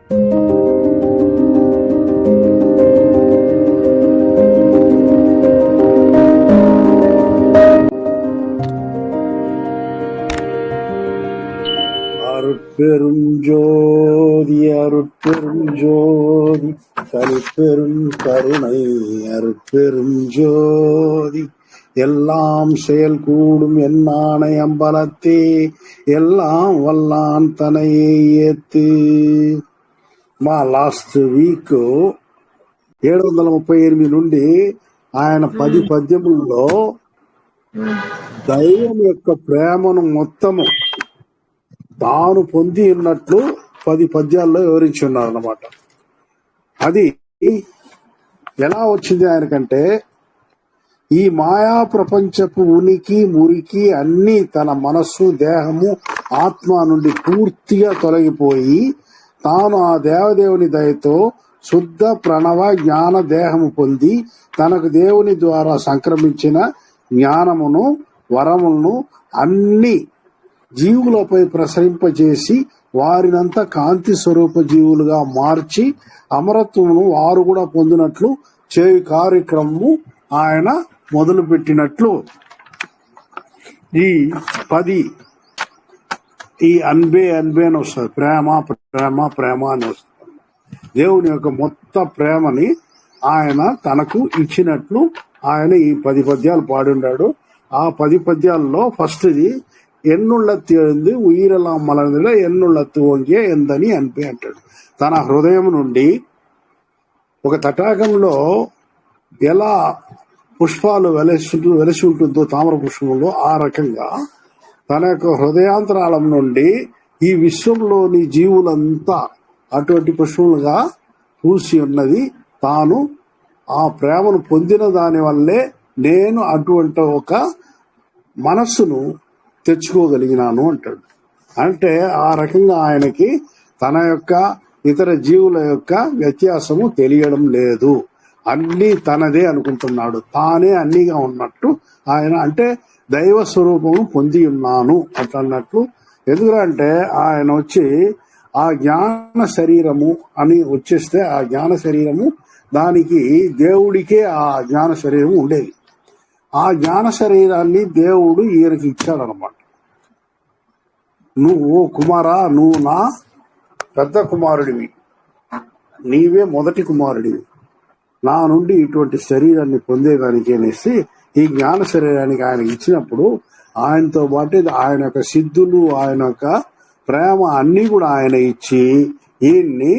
அருட்பெருஞ்சோதி அருட்பெருஞ்சோதி தனிப்பெரும் கருணை அருட்பெருஞ்சோதி எல்லாம் செயல் கூடும் என்னானை அம்பலத்தே எல்லாம் వల్లాన్ తనయే ఏత్తు. మా లాస్ట్ వీక్ 738 నుండి ఆయన 10 పద్యముల్లో దైవం యొక్క ప్రేమను మొత్తము తాను పొంది ఉన్నట్లు 10 పద్యాల్లో వివరించి ఉన్నారు అన్నమాట. అది ఎలా వచ్చింది ఆయనకంటే, ఈ మాయా ప్రపంచపు ఉనికి మురికి అన్ని తన మనస్సు దేహము ఆత్మ నుండి పూర్తిగా తొలగిపోయి తాను ఆ దేవదేవుని దయతో శుద్ధ ప్రణవ జ్ఞాన దేహము పొంది తనకు దేవుని ద్వారా సంక్రమించిన జ్ఞానమును వరములను అన్ని జీవులపై ప్రసరింపజేసి వారినంతా కాంతి స్వరూప జీవులుగా మార్చి అమరత్వమును వారు కూడా పొందినట్లు చేయు కార్యక్రమము ఆయన మొదలు పెట్టినట్లు ఈ 10 ఈ అన్బే అని వస్తుంది. ప్రేమ ప్రేమ ప్రేమ అని వస్తుంది. దేవుని యొక్క మొత్తం ప్రేమని ఆయన తనకు ఇచ్చినట్లు ఆయన ఈ 10 పద్యాలు పాడుండాడు. ఆ 10 పద్యాల్లో ఫస్ట్ది ఎన్నుళ్ళత్తి எழுந்து ఉయిరెல்லாம் మలర్ందిలో ఎన్నుళ్ళత్తు వంగే ఎందని అనిపి అంటాడు. తన హృదయం నుండి ఒక తటాకంలో ఎలా పుష్పాలు వెలసి ఉంటుందో తామర పుష్పంలో ఆ రకంగా తన యొక్క హృదయాంతరాళం నుండి ఈ విశ్వంలోని జీవులంతా అటువంటి పుష్పములుగా పూసి ఉన్నది. తాను ఆ ప్రేమను పొందిన దాని వల్లే నేను అటువంటి ఒక మనస్సును తెచ్చుకోగలిగినాను అంటాడు. అంటే ఆ రకంగా ఆయనకి తన యొక్క ఇతర జీవుల యొక్క వ్యత్యాసము తెలియడం లేదు. అన్నీ తనదే అనుకుంటున్నాడు. తానే అన్నీగా ఉన్నట్టు ఆయన అంటే దైవ స్వరూపము పొంది ఉన్నాను అన్నట్లు. ఎందుకంటే ఆయన వచ్చి ఆ జ్ఞాన శరీరము అని వచ్చేస్తే ఆ జ్ఞాన శరీరము దానికి దేవుడికే ఆ జ్ఞాన శరీరం ఉండేది. ఆ జ్ఞాన శరీరాన్ని దేవుడు ఈయనకి ఇచ్చాడనమాట. నువ్వు కుమారా, నువ్వు నా పెద్ద కుమారుడివి, నీవే మొదటి కుమారుడివి, నా నుండి ఇటువంటి శరీరాన్ని పొందేదానికి అనేసి ఈ జ్ఞాన శరీరానికి ఆయన ఇచ్చినప్పుడు ఆయనతో పాటు ఆయన యొక్క సిద్ధులు ఆయన యొక్క ప్రేమ అన్నీ కూడా ఆయన ఇచ్చి ఈయన్ని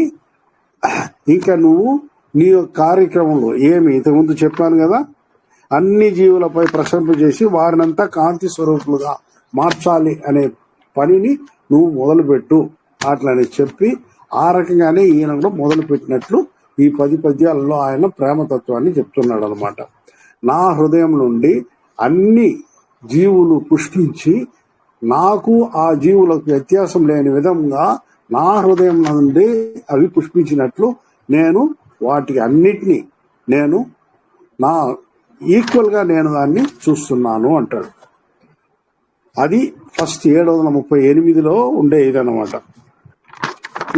ఇంకా నువ్వు నీ యొక్క కార్యక్రమంలో ఏమి ఇంతకుముందు చెప్పాను కదా, అన్ని జీవులపై ప్రసరింపజేసి వారినంతా కాంతి స్వరూపులుగా మార్చాలి అనే పనిని నువ్వు మొదలుపెట్టు అట్లని చెప్పి ఆ రకంగానే ఈయన కూడా మొదలు పెట్టినట్లు ఈ 10 పద్యాలలో ఆయన ప్రేమతత్వాన్ని చెప్తున్నాడు అనమాట. నా హృదయం నుండి అన్ని జీవులు పుష్పించి నాకు ఆ జీవులకు వ్యత్యాసం లేని విధంగా నా హృదయం నుండి అవి పుష్పించినట్లు నేను వాటికి అన్నిటినీ నేను నా ఈక్వల్ గా నేను దాన్ని చూస్తున్నాను అంటాడు. అది ఫస్ట్ 738లో ఉండే ఇదనమాట.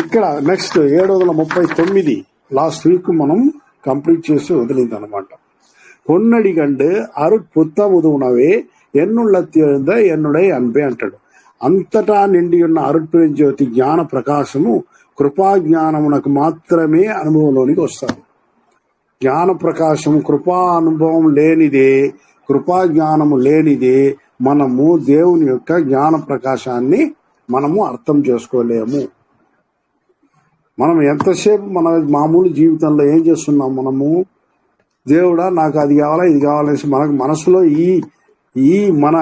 ఇక్కడ నెక్స్ట్ 739 లాస్ట్ వీక్ మనం కంప్లీట్ చేసి వదిలింది అనమాట. పొన్నడి కండు అరుట్పుత్తముదునవే ఎన్నుళ్ళత్తి எழுந்த ఎన్నుడై అన్పే అంటాడు. అంతటా నిండి ఉన్న అరుట్పెరుం జ్యోతి జ్ఞాన ప్రకాశము కృపా జ్ఞానమునకు మాత్రమే అనుభవంలోనికి వస్తుంది. జ్ఞాన ప్రకాశం కృపా అనుభవం లేనిదే, కృపా జ్ఞానము లేనిదే మనము దేవుని యొక్క జ్ఞాన ప్రకాశాన్ని మనము అర్థం చేసుకోలేము. మనం ఎంతసేపు మన మామూలు జీవితంలో ఏం చేస్తున్నాం, మనము దేవుడా నాకు అది కావాలా ఇది కావాలనేసి మనకు మనసులో ఈ మన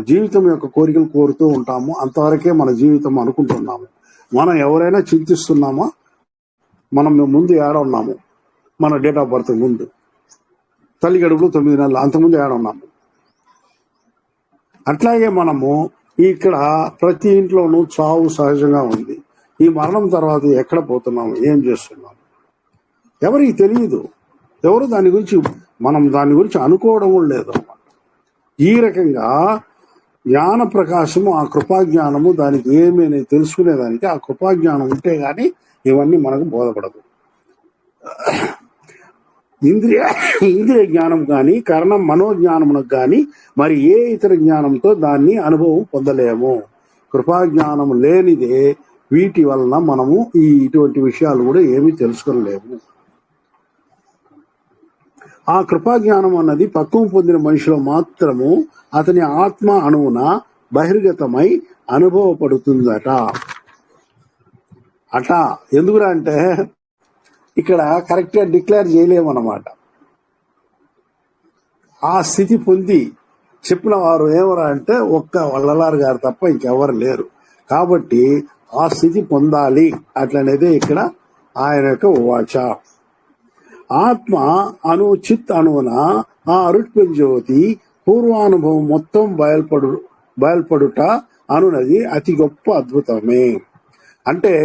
జీవితం యొక్క కోరికలు కోరుతూ ఉంటాము. అంతవరకే మన జీవితం అనుకుంటున్నాము. మనం ఎవరైనా చింతిస్తున్నామా? మనం ముందు ఏడ ఉన్నాము, మన డేట్ ఆఫ్ బర్త్ ముందు తల్లి గడుపులు 9 నెలలు అంతకుముందు ఏడ ఉన్నాము. అట్లాగే మనము ఇక్కడ ప్రతి ఇంట్లోనూ చావు సహజంగా ఉంది. ఈ మరణం తర్వాత ఎక్కడ పోతున్నాము, ఏం చేస్తున్నాము ఎవరికి తెలియదు. ఎవరు దాని గురించి అనుకోవడం లేదు. ఈ రకంగా జ్ఞాన ప్రకాశము ఆ కృపాజ్ఞానము దానికి ఏమీ తెలుసుకునేదానికి ఆ కృపాజ్ఞానం ఉంటే గాని ఇవన్నీ మనకు బోధపడదు. ఇంద్రియ ఇంద్రియ జ్ఞానం కానీ కరణం మనోజ్ఞానమునకు కానీ మరి ఏ ఇతర జ్ఞానంతో దాన్ని అనుభవం పొందలేము. కృపాజ్ఞానం లేనిదే వీటి వలన మనము ఇటువంటి విషయాలు కూడా ఏమీ తెలుసుకోలేము. ఆ కృపాజ్ఞానం అన్నది పక్వం పొందిన మనిషిలో మాత్రము అతని ఆత్మ అణువున బహిర్గతమై అనుభవపడుతుందట. ఎందుకురా అంటే ఇక్కడ కరెక్ట్ గా డిక్లేర్ చేయలేమన్నమాట. ఆ స్థితి పొంది చెప్పిన వారు ఏమరా అంటే ఒక్క వల్లలారు గారు తప్ప ఇంకెవరు లేరు. కాబట్టి ఆ స్థితి పొందాలి అట్లనేదే ఇక్కడ ఆయన యొక్క ఉవాచ. ఆత్మ అణు చిత్ అణువున ఆ అరుట్ప జ్యోతి పూర్వానుభవం మొత్తం బయల్పడుట అనునది అతి గొప్ప అద్భుతమే. అంటే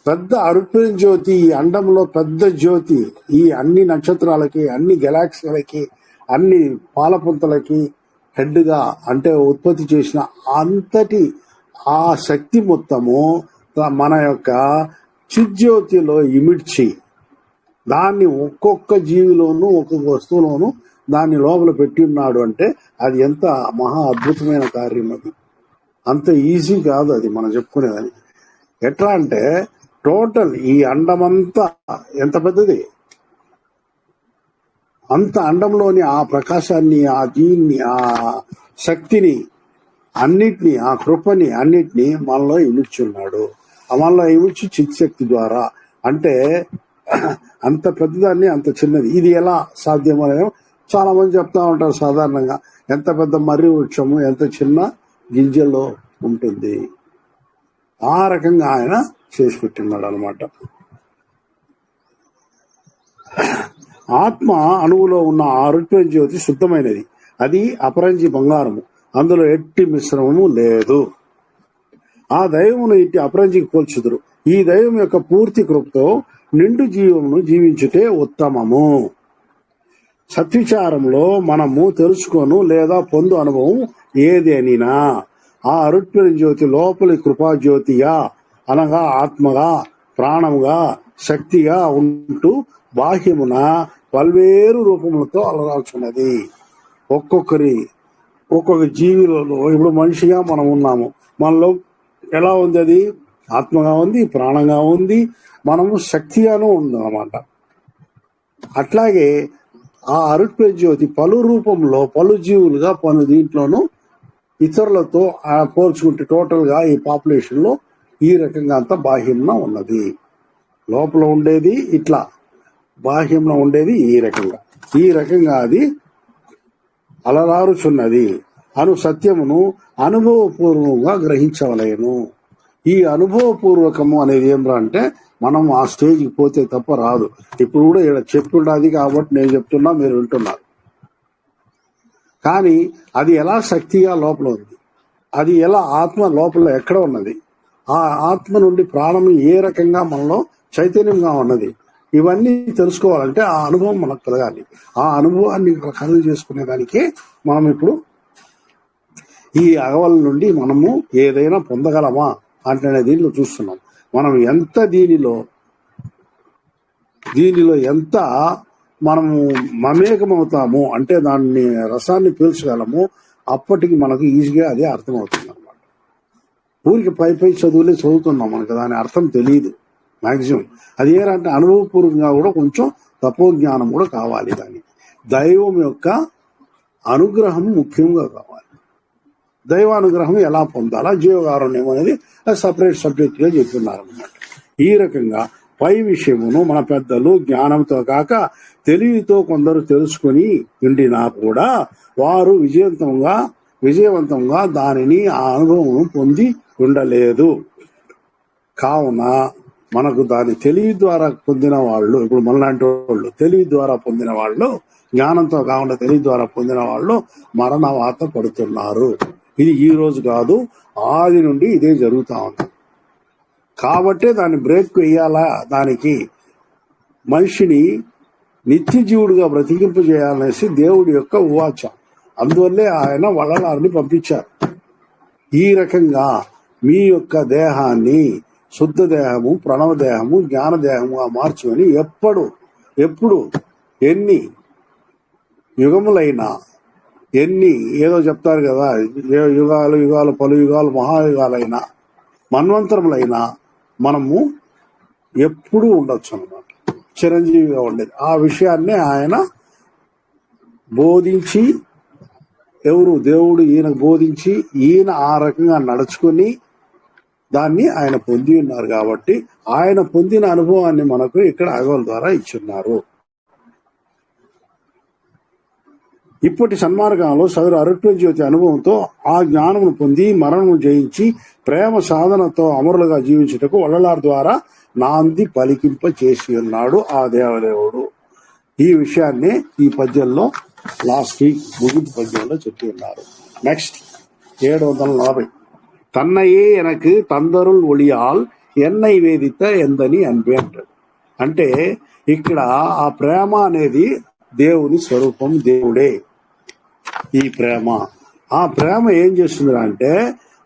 పెద్ద అరుట్ప జ్యోతి, ఈ అండంలో పెద్ద జ్యోతి, ఈ అన్ని నక్షత్రాలకి, అన్ని గెలాక్సీలకి, అన్ని పాలపుంతలకి హెడ్ గా అంటే ఉత్పత్తి చేసిన అంతటి ఆ శక్తి మొత్తము మన యొక్క చిజ్యోతిలో ఇమిడ్చి దాన్ని ఒక్కొక్క జీవిలోనూ ఒక్కొక్క వస్తువులోనూ దాన్ని లోపల పెట్టి ఉన్నాడు అంటే అది ఎంత మహా అద్భుతమైన కార్యం. అది అంత ఈజీ కాదు అది మనం చెప్పుకునేదని. ఎట్లా అంటే టోటల్ ఈ అండమంతా ఎంత పెద్దది, అంత అండంలోని ఆ ప్రకాశాన్ని, ఆ దీన్ని, ఆ శక్తిని అన్నిటినీ, ఆ కృపని అన్నిటినీ మనలో ఇమిడ్చున్నాడు. మనలో ఇమిడ్చి చిత్శక్తి ద్వారా. అంటే అంత పెద్దదాన్ని అంత చిన్నది ఇది ఎలా సాధ్యమో చాలా మంది చెప్తా ఉంటారు. సాధారణంగా ఎంత పెద్ద మర్రి వృక్షము ఎంత చిన్న గింజల్లో ఉంటుంది, ఆ రకంగా ఆయన చేసి పెట్టినాడు అనమాట. ఆత్మ అణువులో ఉన్న ఆ అరుట్ప జ్యోతి శుద్ధమైనది. అది అపరంజి బంగారము, అందులో ఎట్టి మిశ్రమము లేదు. ఆ దైవమును ఇట్టి అపరంజికి పోల్చుదురు. ఈ దైవం యొక్క పూర్తి కృపతో నిండు జీవమును జీవించుటే ఉత్తమము. సత్విచారంలో మనము తెలుసుకోను లేదా పొందు అనుభవం ఏదేనినా ఆ అరుట్ప జ్యోతి లోపలి కృపాజ్యోతిగా అనగా ఆత్మగా, ప్రాణముగా, శక్తిగా ఉంటూ బాహ్యమున పల్వేరు రూపములతో అలరాల్చున్నది. ఒక్కొక్క జీవిలో ఇప్పుడు మనిషిగా మనం ఉన్నాము. మనలో ఎలా ఉంది? అది ఆత్మగా ఉంది, ప్రాణంగా ఉంది, మనము శక్తిగాను ఉంది అన్నమాట. అట్లాగే ఆ అరుట్ప జ్యోతి పలు రూపంలో పలు జీవులుగా పలు దీంట్లోనూ ఇతరులతో పోల్చుకుంటే టోటల్ గా ఈ పాపులేషన్ లో ఈ రకంగా అంతా బాహ్యంలో ఉన్నది. లోపల ఉండేది ఇట్లా, బాహ్యంలో ఉండేది ఈ రకంగా అది అలరారుచున్నది అను సత్యమును అనుభవపూర్వకంగా గ్రహించవలేను. ఈ అనుభవపూర్వకము అనేది ఏమిరా అంటే మనం ఆ స్టేజ్కి పోతే తప్ప రాదు. ఇప్పుడు కూడా ఇక్కడ చెప్పుండది కాబట్టి నేను చెప్తున్నా, మీరు వింటున్నారు. కానీ అది ఎలా శక్తిగా లోపల ఉంది, అది ఎలా ఆత్మ లోపల ఎక్కడ ఉన్నది, ఆ ఆత్మ నుండి ప్రాణం ఏ రకంగా మనలో చైతన్యంగా ఉన్నది, ఇవన్నీ తెలుసుకోవాలంటే ఆ అనుభవం మనకు కలగాలి. ఆ అనుభవాన్ని కలుగు చేసుకునేదానికే మనం ఇప్పుడు ఈ అగవల నుండి మనము ఏదైనా పొందగలమా అంటే దీనిలో చూస్తున్నాం. మనం ఎంత దీనిలో ఎంత మనము మమేకమవుతాము అంటే దాన్ని రసాన్ని పీల్చగలము, అప్పటికి మనకు ఈజీగా అదే అర్థమవుతుంది అనమాట. ఊరికి పై చదువులే చదువుతున్నాం, మనకు దాని అర్థం తెలియదు మాక్సిమం. అది ఏంటంటే అనుభవపూర్వకంగా కూడా కొంచెం తపోజ్ఞానం కూడా కావాలి. దానికి దైవం యొక్క అనుగ్రహం ముఖ్యంగా కావాలి. దైవానుగ్రహం ఎలా పొందాలా, జీవకారుణ్యం అనేది సపరేట్ సబ్జెక్ట్ గా చెప్తున్నారు అనమాట. ఈ రకంగా పై విషయమును మన పెద్దలు జ్ఞానంతో కాక తెలివితో కొందరు తెలుసుకుని ఉండినా కూడా వారు విజయవంతంగా దానిని ఆ అనుభవం పొంది ఉండలేదు. కావున మనకు దాని తెలివి ద్వారా పొందిన వాళ్ళు, ఇప్పుడు మనలాంటి వాళ్ళు తెలివి ద్వారా పొందిన వాళ్ళు, జ్ఞానంతో కాకుండా తెలివి ద్వారా పొందిన వాళ్ళు మరణవాత పడుతున్నారు. ఇది ఈ రోజు కాదు, ఆది నుండి ఇదే జరుగుతా ఉంది. కాబట్టే దాన్ని బ్రేక్ వేయాలా, దానికి మనిషిని నిత్య జీవుడిగా బ్రతికింపజేయాలనేసి దేవుడి యొక్క ఉవాచ. అందువల్లే ఆయన వల్లలారిని పంపించారు. ఈ రకంగా మీ యొక్క దేహాన్ని శుద్ధ దేహము, ప్రణవ దేహము, జ్ఞాన దేహముగా మార్చుకొని ఎప్పుడు ఎన్ని యుగములైనా, ఎన్ని ఏదో చెప్తారు కదా, యుగాలు పలు యుగాలు మహాయుగాలైనా, మన్వంతరములైనా మనము ఎప్పుడూ ఉండొచ్చు అన్నమాట, చిరంజీవిగా ఉండేది. ఆ విషయాన్ని ఆయన బోధించి, దేవుడు ఈయనకు బోధించి, ఈయన ఆ రకంగా నడుచుకుని దాన్ని ఆయన పొంది ఉన్నారు. కాబట్టి ఆయన పొందిన అనుభవాన్ని మనకు ఇక్కడ అగవల ద్వారా ఇచ్చున్నారు. ఇప్పటి సన్మార్గంలో సదరు అరుట్వ జ్యోతి అనుభవంతో ఆ జ్ఞానమును పొంది మరణము జయించి ప్రేమ సాధనతో అమరులుగా జీవించుటకు వల్లలార్ ద్వారా నాంది పలికింప చేసి ఉన్నాడు ఆ దేవదేవుడు. ఈ విషయాన్ని ఈ పద్యంలో లాస్ట్ వీక్ ముగింపు పద్యంలో చెప్పి ఉన్నారు. నెక్స్ట్ 740. తన్నయే ఎనకు తందరుల్ ఒళియాల్ ఎన్నై వేదిత ఎందని అనిపి అంటాడు. అంటే ఇక్కడ ఆ ప్రేమ అనేది దేవుని స్వరూపం, దేవుడే ఈ ప్రేమ. ఆ ప్రేమ ఏం చేస్తుంది అంటే,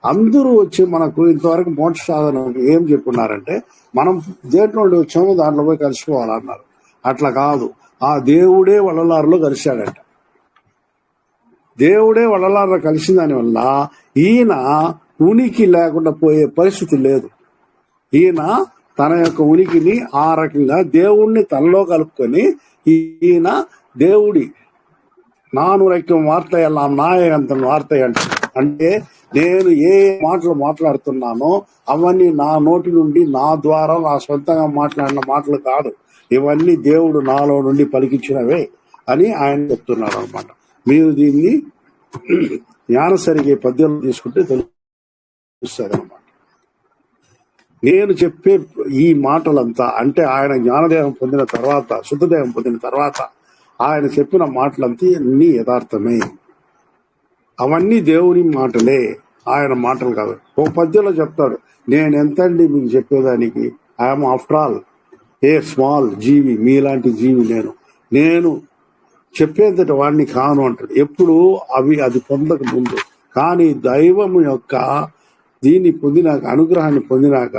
అందరూ వచ్చి మనకు ఇంతవరకు మోక్ష సాధన ఏం చెప్పున్నారంటే, మనం దేంట్లో నుండి వచ్చామో దాంట్లో పోయి కలిసిపోవాలన్నారు. అట్లా కాదు, ఆ దేవుడే వల్లలారులో కలిశాడంట. దేవుడే వల్లలారులో కలిసిన దానివల్ల ఈయన ఉనికి లేకుండా పోయే పరిస్థితి లేదు. ఈయన తన యొక్క ఉనికిని ఆ రకంగా దేవుణ్ణి తనలో కలుపుకొని, ఈయన దేవుడి నానురైక్యం వార్త ఎల్లాం నాయకంత వార్త అంటే నేను ఏ మాటలు మాట్లాడుతున్నానో అవన్నీ నా నోటి నుండి, నా ద్వారా, నా సొంతంగా మాట్లాడిన మాటలు కాదు, ఇవన్నీ దేవుడు నాలో నుండి పలికించినవే అని ఆయన చెప్తున్నాడు అనమాట. మీరు దీన్ని జ్ఞానసరిగే పద్యంలో తీసుకుంటే తెలుస్తుంది అనమాట. నేను చెప్పే ఈ మాటలంతా అంటే ఆయన జ్ఞానదేహం పొందిన తర్వాత, శుద్ధదేహం పొందిన తర్వాత ఆయన చెప్పిన మాటలంతా అన్ని యథార్థమే. అవన్నీ దేవుని మాటలే, ఆయన మాటలు కాదు. ఒక పద్యంలో చెప్తాడు, నేను ఎంతండి మీకు చెప్పేదానికి, I'm after all a small జీవి, మీలాంటి జీవి నేను చెప్పేంతటి వాడిని కాను అంటాడు. ఎప్పుడు అది పొందక ముందు. కానీ దైవం యొక్క దీన్ని పొందినాక, అనుగ్రహాన్ని పొందినాక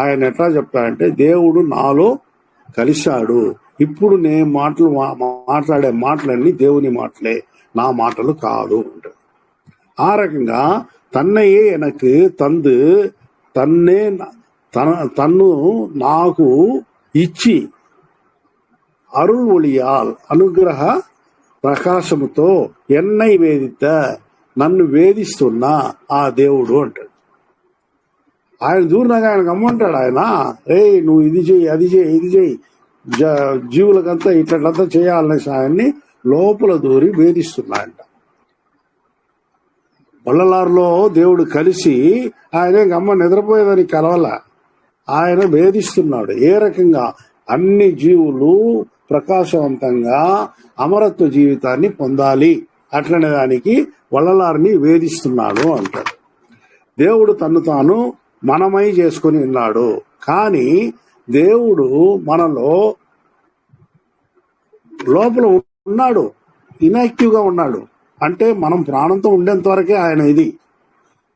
ఆయన ఎట్లా చెప్తాడంటే, దేవుడు నాలో కలిశాడు, ఇప్పుడు నేను మాట్లాడే మాటలన్నీ దేవుని మాటలే, నా మాటలు కాదు అంటాడు. ఆ రకంగా తన్నయే ఎనకు తందు తన్ను నాకు ఇచ్చి అరుள் ఒళియాల్ అనుగ్రహ ప్రకాశముతో ఎన్నై వేదిత నన్ను వేధిస్తున్న ఆ దేవుడు అంటాడు. ఆయన దూరినాక ఆయన గమ్మంటాడు. ఆయన నువ్వు ఇది చెయ్యి, అది చెయ్యి, ఇది చెయ్యి, జీవులకంతా ఇట్లంతా చేయాలనే ఆయన్ని లోపల దూరి వేధిస్తున్నాయంట. వల్లలారులో దేవుడు కలిసి ఆయన గమ్మ నిద్రపోయేదని కలవల, ఆయన వేధిస్తున్నాడు. ఏ రకంగా అన్ని జీవులు ప్రకాశవంతంగా అమరత్వ జీవితాన్ని పొందాలి, అట్లనే దానికి వల్లలారిని వేధిస్తున్నాడు అంటాడు. దేవుడు తను తాను మనమై చేసుకుని ఉన్నాడు. కానీ దేవుడు మనలో లోపల ఉన్నాడు, ఇన్యాక్టివ్ గా ఉన్నాడు. అంటే మనం ప్రాణంతో ఉండేంత వరకే ఆయన ఇది.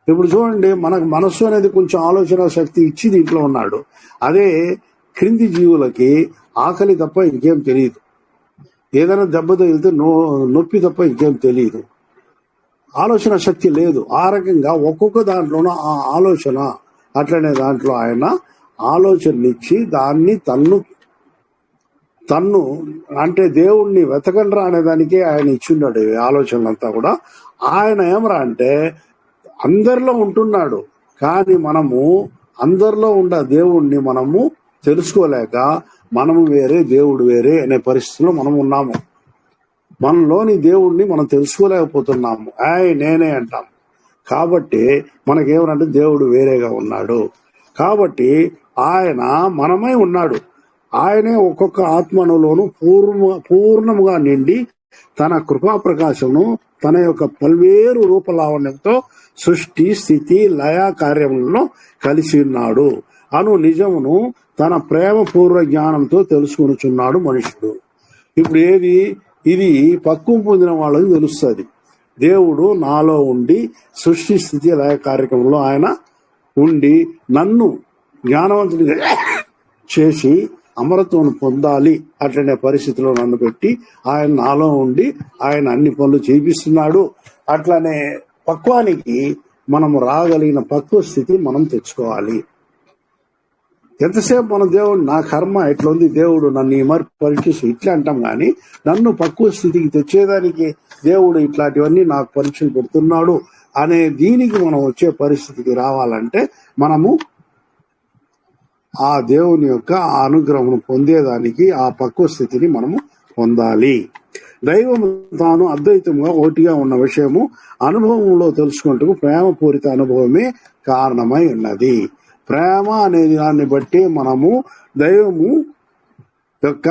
ఇప్పుడు చూడండి, మనకు మనస్సు అనేది కొంచెం ఆలోచన శక్తి ఇచ్చి దీంట్లో ఉన్నాడు. అదే క్రింది జీవులకి ఆకలి తప్ప ఇంకేం తెలియదు, ఏదైనా దెబ్బ తగిలితే నొప్పి తప్ప ఇంకేం తెలియదు, ఆలోచన శక్తి లేదు. ఆ రకంగా ఒక్కొక్క దాంట్లోనూ ఆ ఆలోచన, అట్లనే దాంట్లో ఆయన ఆలోచననిచ్చి దాన్ని తన్ను అంటే దేవుణ్ణి వెతకండ్రా అనేదానికే ఆయన ఇచ్చిండాడు ఈ ఆలోచనలంతా కూడా. ఆయన ఏమరా అంటే అందరిలో ఉంటున్నాడు, కానీ మనము అందరిలో ఉన్న దేవుణ్ణి మనము తెలుసుకోలేక మనము వేరే, దేవుడు వేరే అనే పరిస్థితిలో మనం ఉన్నాము. మనలోని దేవుణ్ణి మనం తెలుసుకోలేకపోతున్నాము, నేనే అంటాం. కాబట్టి మనకేమనంటే దేవుడు వేరేగా ఉన్నాడు. కాబట్టి ఆయన మనమై ఉన్నాడు. ఆయనే ఒక్కొక్క ఆత్మనులోను పూర్ణముగా నిండి తన కృపా ప్రకాశమును తన యొక్క పల్వేరు రూపలావణ్యంతో సృష్టి, స్థితి, లయ కార్యములను కలిసి ఉన్నాడు అను నిజమును తన ప్రేమ పూర్వ జ్ఞానంతో తెలుసుకొనుచున్నాడు మనుషుడు. ఇప్పుడు ఇది పక్వం పొందిన వాళ్ళకి తెలుస్తుంది. దేవుడు నాలో ఉండి సృష్టి, స్థితి, లయ కార్యక్రమంలో ఆయన ఉండి నన్ను జ్ఞానవంతుడిగా చేసి అమరత్వం పొందాలి అట్లనే పరిస్థితిలో నన్ను పెట్టి ఆయన నాలో ఉండి ఆయన అన్ని పనులు చేపిస్తున్నాడు. అట్లనే పక్వానికి మనం రాగలిగిన పక్వ స్థితి మనం తెచ్చుకోవాలి. ఎంతసేపు మన దేవుడు నా కర్మ ఎట్లా ఉంది, దేవుడు నన్ను ఈ మరి పరీక్షిస్తూ ఇట్లా అంటాం, కానీ నన్ను పక్వ స్థితికి తెచ్చేదానికి దేవుడు ఇట్లాంటివన్నీ నాకు పరీక్షలు పెడుతున్నాడు అనే దీనికి మనం వచ్చే పరిస్థితికి రావాలంటే మనము ఆ దేవుని యొక్క అనుగ్రహం పొందేదానికి ఆ పక్వ స్థితిని మనము పొందాలి. దైవం తాను అద్వైతంగా ఒకటిగా ఉన్న విషయము అనుభవంలో తెలుసుకుంటూ ప్రేమపూరిత అనుభవమే కారణమై ఉన్నది. ప్రేమ అనే దాన్ని బట్టి మనము దైవము యొక్క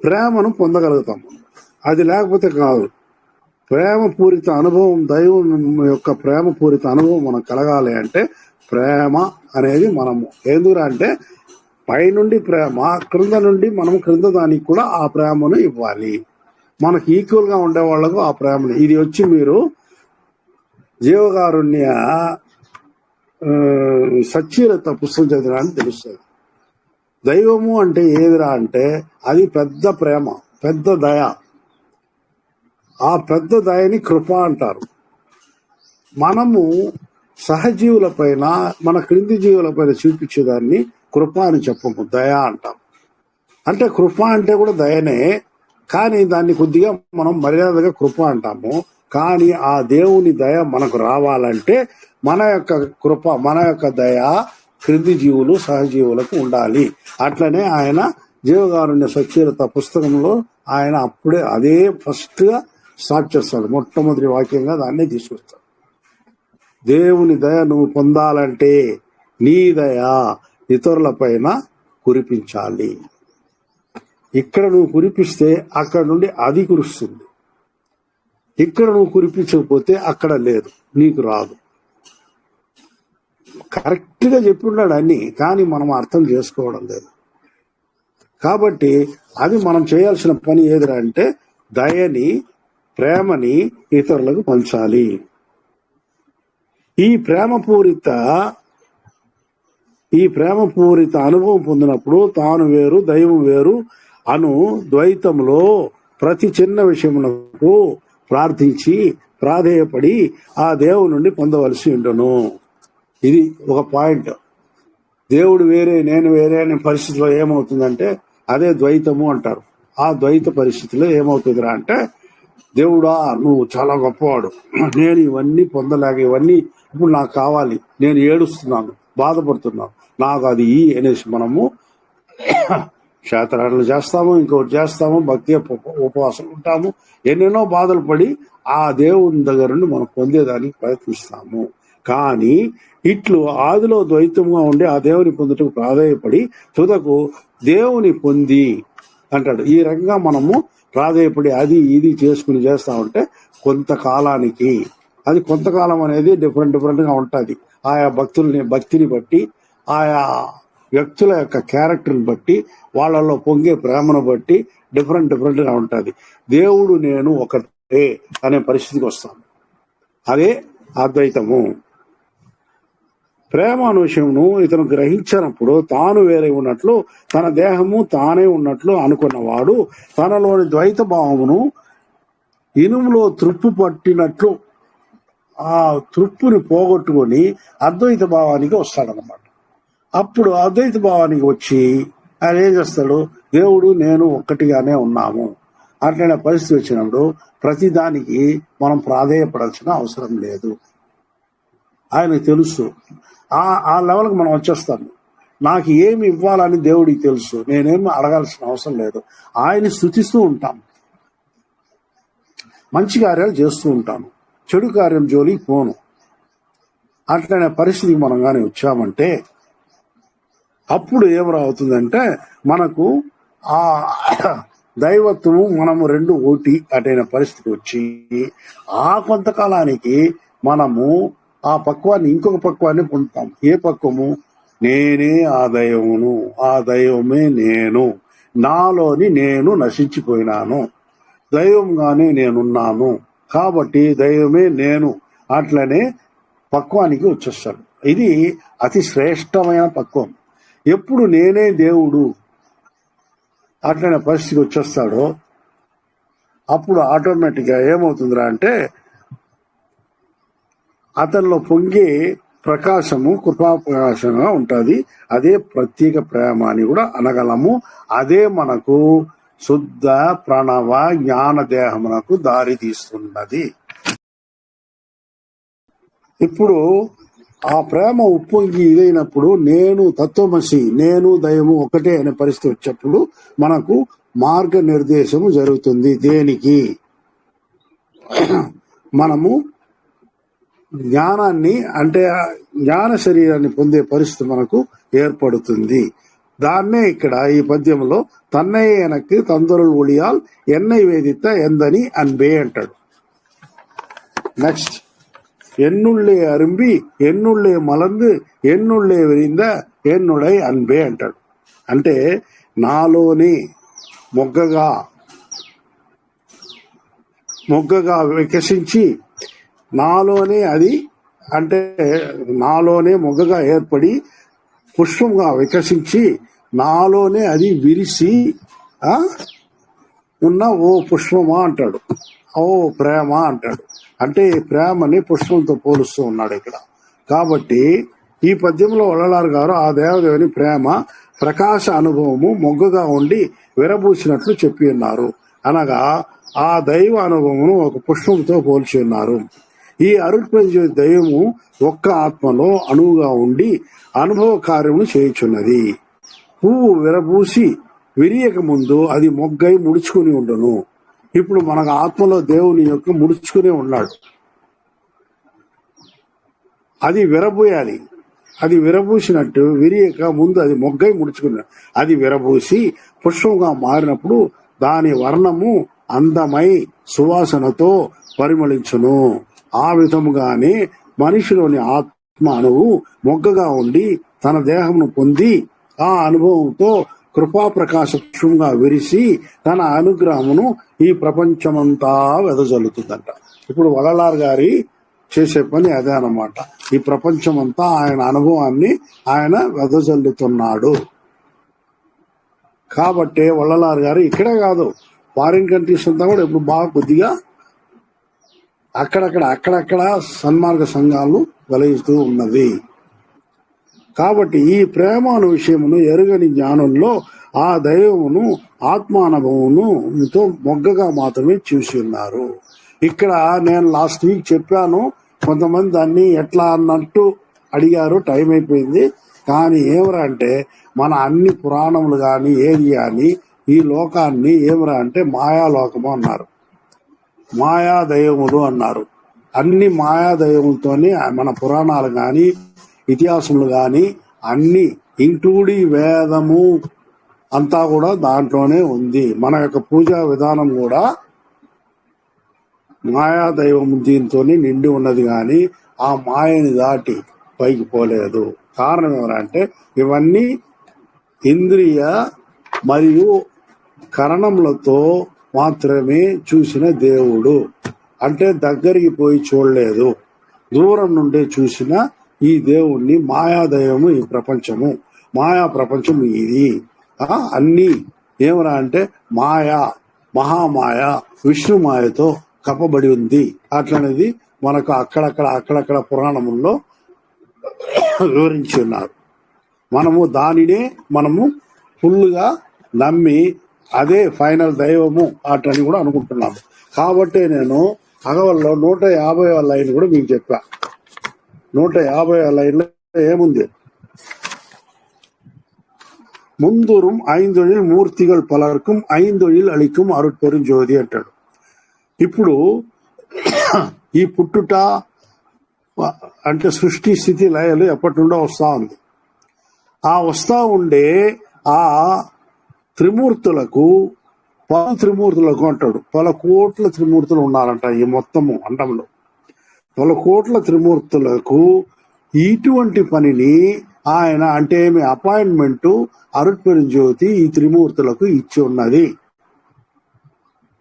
ప్రేమను పొందగలుగుతాము. అది లేకపోతే కాదు. ప్రేమపూరిత అనుభవం, దైవం యొక్క ప్రేమపూరిత అనుభవం మనకు కలగాలి అంటే ప్రేమ అనేది మనము ఎందుకంటే పైనుండి ప్రేమ, క్రింద నుండి మనం క్రింద దానికి కూడా ఆ ప్రేమను ఇవ్వాలి. మనకు ఈక్వల్ గా ఉండే వాళ్లకు ఆ ప్రేమను. ఇది వచ్చి మీరు జీవకారుణ్య సచ్చీలత పుస్తకం చదివినాన్ని తెలుస్తుంది. దైవము అంటే ఏదిరా అంటే అది పెద్ద ప్రేమ, పెద్ద దయ. ఆ పెద్ద దయని కృప అంటారు. మనము సహజీవుల పైన, మన క్రింది జీవుల పైన చూపించేదాన్ని కృప అని చెప్పము, దయ అంటాం. అంటే కృప అంటే కూడా దయనే, కానీ దాన్ని కొద్దిగా మనం మర్యాదగా కృప అంటాము. కానీ ఆ దేవుని దయ మనకు రావాలంటే మన యొక్క కృప, మన యొక్క దయ క్రింది జీవులు సహజీవులకు ఉండాలి. అట్లనే ఆయన జీవకారుణ్య సచ్చీలత పుస్తకంలో ఆయన అప్పుడే అదే ఫస్ట్ గా స్టార్ట్ చేస్తాడు. మొట్టమొదటి వాక్యంగా దాన్నే తీసుకొస్తాడు. దేవుని దయ నువ్వు పొందాలంటే నీ దయ ఇతరుల పైన కురిపించాలి. ఇక్కడ నువ్వు కురిపిస్తే అక్కడ నుండి అది కురుస్తుంది. ఇక్కడ నువ్వు కురిపించకపోతే అక్కడ లేదు, నీకు రాదు. కరెక్ట్ గా చెప్పున్నాడు అన్ని, కానీ మనం అర్థం చేసుకోవడం లేదు. కాబట్టి అది మనం చేయాల్సిన పని ఏదిరా అంటే దయని, ప్రేమని ఇతరులకు పంచాలి. ఈ ప్రేమపూరిత అనుభవం పొందినప్పుడు తాను వేరు దైవం వేరు అను ద్వైతంలో ప్రతి చిన్న విషయమునకు ప్రార్థించి ప్రాధేయపడి ఆ దేవుడి నుండి పొందవలసి ఉండును. ఇది ఒక పాయింట్. దేవుడు వేరే నేను వేరే అనే పరిస్థితిలో ఏమవుతుందంటే అదే ద్వైతము అంటారు. ఆ ద్వైత పరిస్థితిలో ఏమవుతుందిరా అంటే దేవుడా నువ్వు చాలా గొప్పవాడు, నేను ఇవన్నీ పొందలేక ఇవన్నీ ఇప్పుడు నాకు కావాలి, నేను ఏడుస్తున్నాను, బాధపడుతున్నాను, నాకు అది అనేసి మనము క్షేత్రాలు చేస్తాము, ఇంకోటి చేస్తాము, భక్తి ఉపవాసం ఉంటాము, ఎన్నెన్నో బాధలు పడి ఆ దేవుని దగ్గర నుండి మనం పొందేదానికి ప్రయత్నిస్తాము. కానీ ఇట్లు ఆదిలో ద్వైతంగా ఉండి ఆ దేవుని పొందుటకు ప్రాధాయపడి తుదకు దేవుని పొంది అంటాడు. ఈ రకంగా మనము ప్రాధాయపడి అది ఇది చేసుకుని చేస్తా ఉంటే కొంతకాలానికి, అది కొంతకాలం అనేది డిఫరెంట్ గా ఉంటుంది. ఆయా భక్తిని బట్టి, ఆయా వ్యక్తుల యొక్క క్యారెక్టర్ని బట్టి, వాళ్ళలో పొంగే ప్రేమను బట్టి డిఫరెంట్ గా ఉంటుంది. దేవుడు నేను ఒకటే అనే పరిస్థితికి వస్తాం. అదే అద్వైతము. ప్రేమ అనే విషయమును ఇతను గ్రహించినప్పుడు తాను వేరే ఉన్నట్లు, తన దేహము తానే ఉన్నట్లు అనుకున్నవాడు తనలోని ద్వైత భావమును ఇనుములో త్రుప్పు పట్టినట్లు ఆ త్రుప్పుని పోగొట్టుకొని అద్వైత భావానికి వస్తాడనమాట. అప్పుడు అద్వైత భావానికి వచ్చి ఆయన ఏం చేస్తాడు, దేవుడు నేను ఒక్కటిగానే ఉన్నాము అట్లనే పరిస్థితి వచ్చినప్పుడు ప్రతిదానికి మనం ప్రాధేయపడాల్సిన అవసరం లేదు. ఆయనకు తెలుసు. ఆ లెవెల్కి మనం వచ్చేస్తాము. నాకు ఏమి ఇవ్వాలని దేవుడికి తెలుసు, నేనేమి అడగాల్సిన అవసరం లేదు. ఆయన్ని స్తుతిస్తూ ఉంటాం, మంచి కార్యాలు చేస్తూ ఉంటాను, చెడు కార్యం జోలికి పోను. అట్లనే పరిస్థితికి మనం కానీ వచ్చామంటే అప్పుడు ఏం రావుతుందంటే మనకు ఆ దైవత్వము మనము రెండు ఒకటి అటైన పరిస్థితి వచ్చి ఆ కొంతకాలానికి మనము ఆ పక్వాన్ని ఇంకొక పక్వాన్ని పొందుతాం. ఏ పక్వము? నేనే ఆ దైవమును, ఆ దైవమే నేను, నాలోని నేను నశించిపోయినాను, దైవంగానే నేనున్నాను కాబట్టి దైవమే నేను. అట్లనే పక్వానికి వచ్చేస్తాడు. ఇది అతి శ్రేష్టమైన పక్వం. ఎప్పుడు నేనే దేవుడు అట్లనే పరిస్థితికి వచ్చేస్తాడో అప్పుడు ఆటోమేటిక్గా ఏమవుతుందిరా అంటే అతనిలో పొంగే ప్రకాశము కృపా ప్రకాశంగా ఉంటుంది. అదే ప్రత్యేక ప్రేమ అని కూడా అనగలము. అదే మనకు శుద్ధ ప్రణవ జ్ఞాన దేహమునకు దారి తీస్తున్నది. ఇప్పుడు ఆ ప్రేమ ఉప్పొంగి ఇదైనప్పుడు నేను తత్వమసి, నేను దైవము ఒకటే అనే పరిస్థితి వచ్చేప్పుడు మనకు మార్గ నిర్దేశము జరుగుతుంది. దేనికి? మనము జ్ఞానాన్ని అంటే జ్ఞాన శరీరాన్ని పొందే పరిస్థితి మనకు ఏర్పడుతుంది. దాన్నే ఇక్కడ ఈ పద్యంలో తన్నే ఎనక్కి తందరులు ఒడియాల్ ఎన్నై వేదిత ఎందని అన్బే అంటాడు. నెక్స్ట్, ఎన్నుళ్ళే అరుంబి ఎన్నుళ్ళే మలందు ఎన్నుళ్ళే విరింద ఎన్నుడై అన్బే అంటాడు. అంటే నాలోనే మొగ్గగా వికసించి నాలోనే అది అంటే నాలోనే మొగ్గగా ఏర్పడి పుష్పంగా వికసించి నాలోనే అది విరిసి ఉన్న ఓ పుష్పమా అంటాడు, ఓ ప్రేమ అంటాడు. అంటే ప్రేమని పుష్పంతో పోలుస్తూ ఉన్నాడు ఇక్కడ. కాబట్టి ఈ పద్యంలో వల్లలారు గారు ఆ దేవదేవుని ప్రేమ ప్రకాశ అనుభవము మొగ్గగా ఉండి విరబూసినట్లు చెప్పి ఉన్నారు. అనగా ఆ దైవ అనుభవమును ఒక పుష్పంతో పోల్చి ఉన్నారు. ఈ అరుణ్పంచ దైవము ఒక్క ఆత్మలో అణువుగా ఉండి అనుభవ కార్యమును చేయుచున్నది. పువ్వు విరబూసి విరియక ముందు అది మొగ్గై ముడుచుకుని ఉండును. ఇప్పుడు మనకు ఆత్మలో దేవుని యొక్క ముడుచుకునే ఉన్నాడు. అది విరబూయాలి. అది విరబూసినట్టు విరియక ముందు అది మొగ్గై ముడుచుకున్నాడు. అది విరబూసి పుష్పంగా మారినప్పుడు దాని వర్ణము అందమై సువాసనతో పరిమళించును. ఆ విధముగానే మనిషిలోని ఆత్మ అణువు మొగ్గగా ఉండి తన దేహమును పొంది ఆ అనుభవంతో కృపా ప్రకాశంగా విరిసి తన అనుగ్రహమును ఈ ప్రపంచమంతా వెదజల్లుతుందంట. ఇప్పుడు వల్లలార్ గారి చేసే పని అదే అన్నమాట. ఈ ప్రపంచమంతా ఆయన అనుభవాన్ని ఆయన వెదజల్లుతున్నాడు. కాబట్టి వల్లలార్ గారు ఇక్కడే కాదు, ఫారిన్ కంట్రీస్ అంతా కూడా ఇప్పుడు బాగా కొద్దిగా అక్కడక్కడ సన్మార్గ సంఘాలు వెలయిస్తూ ఉన్నది. కాబట్టి ఈ ప్రేమ అను విషయమును ఎరుగని జ్ఞానంలో ఆ దైవమును ఆత్మానుభవముతో మొగ్గగా మాత్రమే చూసి ఉన్నారు. ఇక్కడ నేను లాస్ట్ వీక్ చెప్పాను, కొంతమంది దాన్ని ఎట్లా అన్నట్టు అడిగారు, టైం అయిపోయింది. కానీ ఏమరా అంటే మన అన్ని పురాణములు కానీ ఏది కానీ ఈ లోకాన్ని ఏమరా అంటే మాయాలోకము అన్నారు, మాయా దైవములు అన్నారు. అన్ని మాయా దైవములతోనే మన పురాణాలు కానీ ఇతిహాసములు కానీ అన్ని ఇంక్లూడింగ్ వేదము అంతా కూడా దాంట్లోనే ఉంది. మన యొక్క పూజా విధానం కూడా మాయా దైవం దీంతోనే నిండి ఉన్నది. కానీ ఆ మాయని దాటి పైకి పోలేదు. కారణం ఎవరంటే ఇవన్నీ ఇంద్రియ మరియు కరణములతో మాత్రమే చూసిన దేవుడు. అంటే దగ్గరికి పోయి చూడలేదు, దూరం నుండే చూసిన ఈ దేవుణ్ణి మాయాదైవము ఈ ప్రపంచము, మాయా ప్రపంచం ఇది. అన్ని ఏమరా అంటే మాయా, మహామాయ, విష్ణు మాయతో కప్పబడి ఉంది. అట్లనేది మనకు అక్కడక్కడ పురాణముల్లో వివరించి ఉన్నారు. దానినే మనము ఫుల్గా నమ్మి అదే ఫైనల్ దైవము అట్లని కూడా అనుకుంటున్నాము. కాబట్టి నేను అగవల్లో 150వ లైన్ కూడా మీకు చెప్పా. 150వ లైన్లో ఏముంది? ముందూరం ఐந்தொழில் మూర్తిகள் పలర్க்கும் ఐந்தொழில் అளிக்கும் అరుட்பெருஞ்சோதி అంటాడు. ఇప్పుడు ఈ పుట్టుట అంటే సృష్టి స్థితి లయలు ఎప్పటి నుండో వస్తా ఉంది. ఆ వస్తా ఉండే ఆ త్రిమూర్తులకు త్రిమూర్తులకు అంటాడు. 10 కోట్ల త్రిమూర్తులు ఉన్నారంట ఈ మొత్తము అండంలో. 10 కోట్ల త్రిమూర్తులకు ఇటువంటి పనిని ఆయన అంటే మీ అపాయింట్మెంట్ అరుట్పెరుంజ్యోతి ఈ త్రిమూర్తులకు ఇచ్చి ఉన్నది.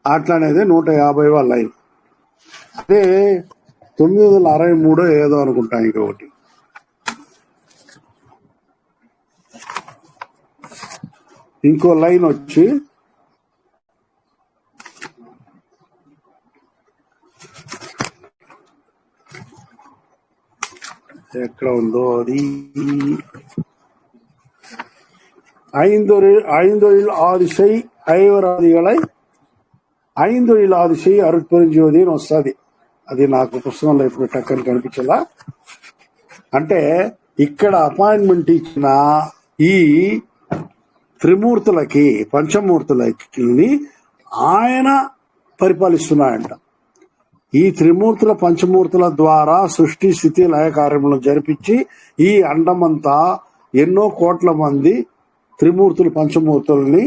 అట్లనేది 150వ లైన్. అదే 963 ఏదో అనుకుంటా ఇంకొకటి. ఇంకో లైన్ వచ్చి ఎక్కడ ఉందో అది, ஐந்தொழில் ஆறு செய் ஐவராதிகளை ఐందొழிల్ ఆది చెయ్యి అరుట్పరించేది అని వస్తుంది. అది నాకు పుస్తకంలో ఇప్పుడు టక్కని కనిపించలా. అంటే ఇక్కడ అపాయింట్మెంట్ ఇచ్చిన ఈ త్రిమూర్తులకి, పంచమూర్తులకి ఆయన పరిపాలిస్తున్నాయంట. ఈ త్రిమూర్తుల పంచమూర్తుల ద్వారా సృష్టి స్థితి లయ కార్యములను జరిపించి ఈ అండమంతా ఎన్నో కోట్ల మంది త్రిమూర్తులు పంచమూర్తుల్ని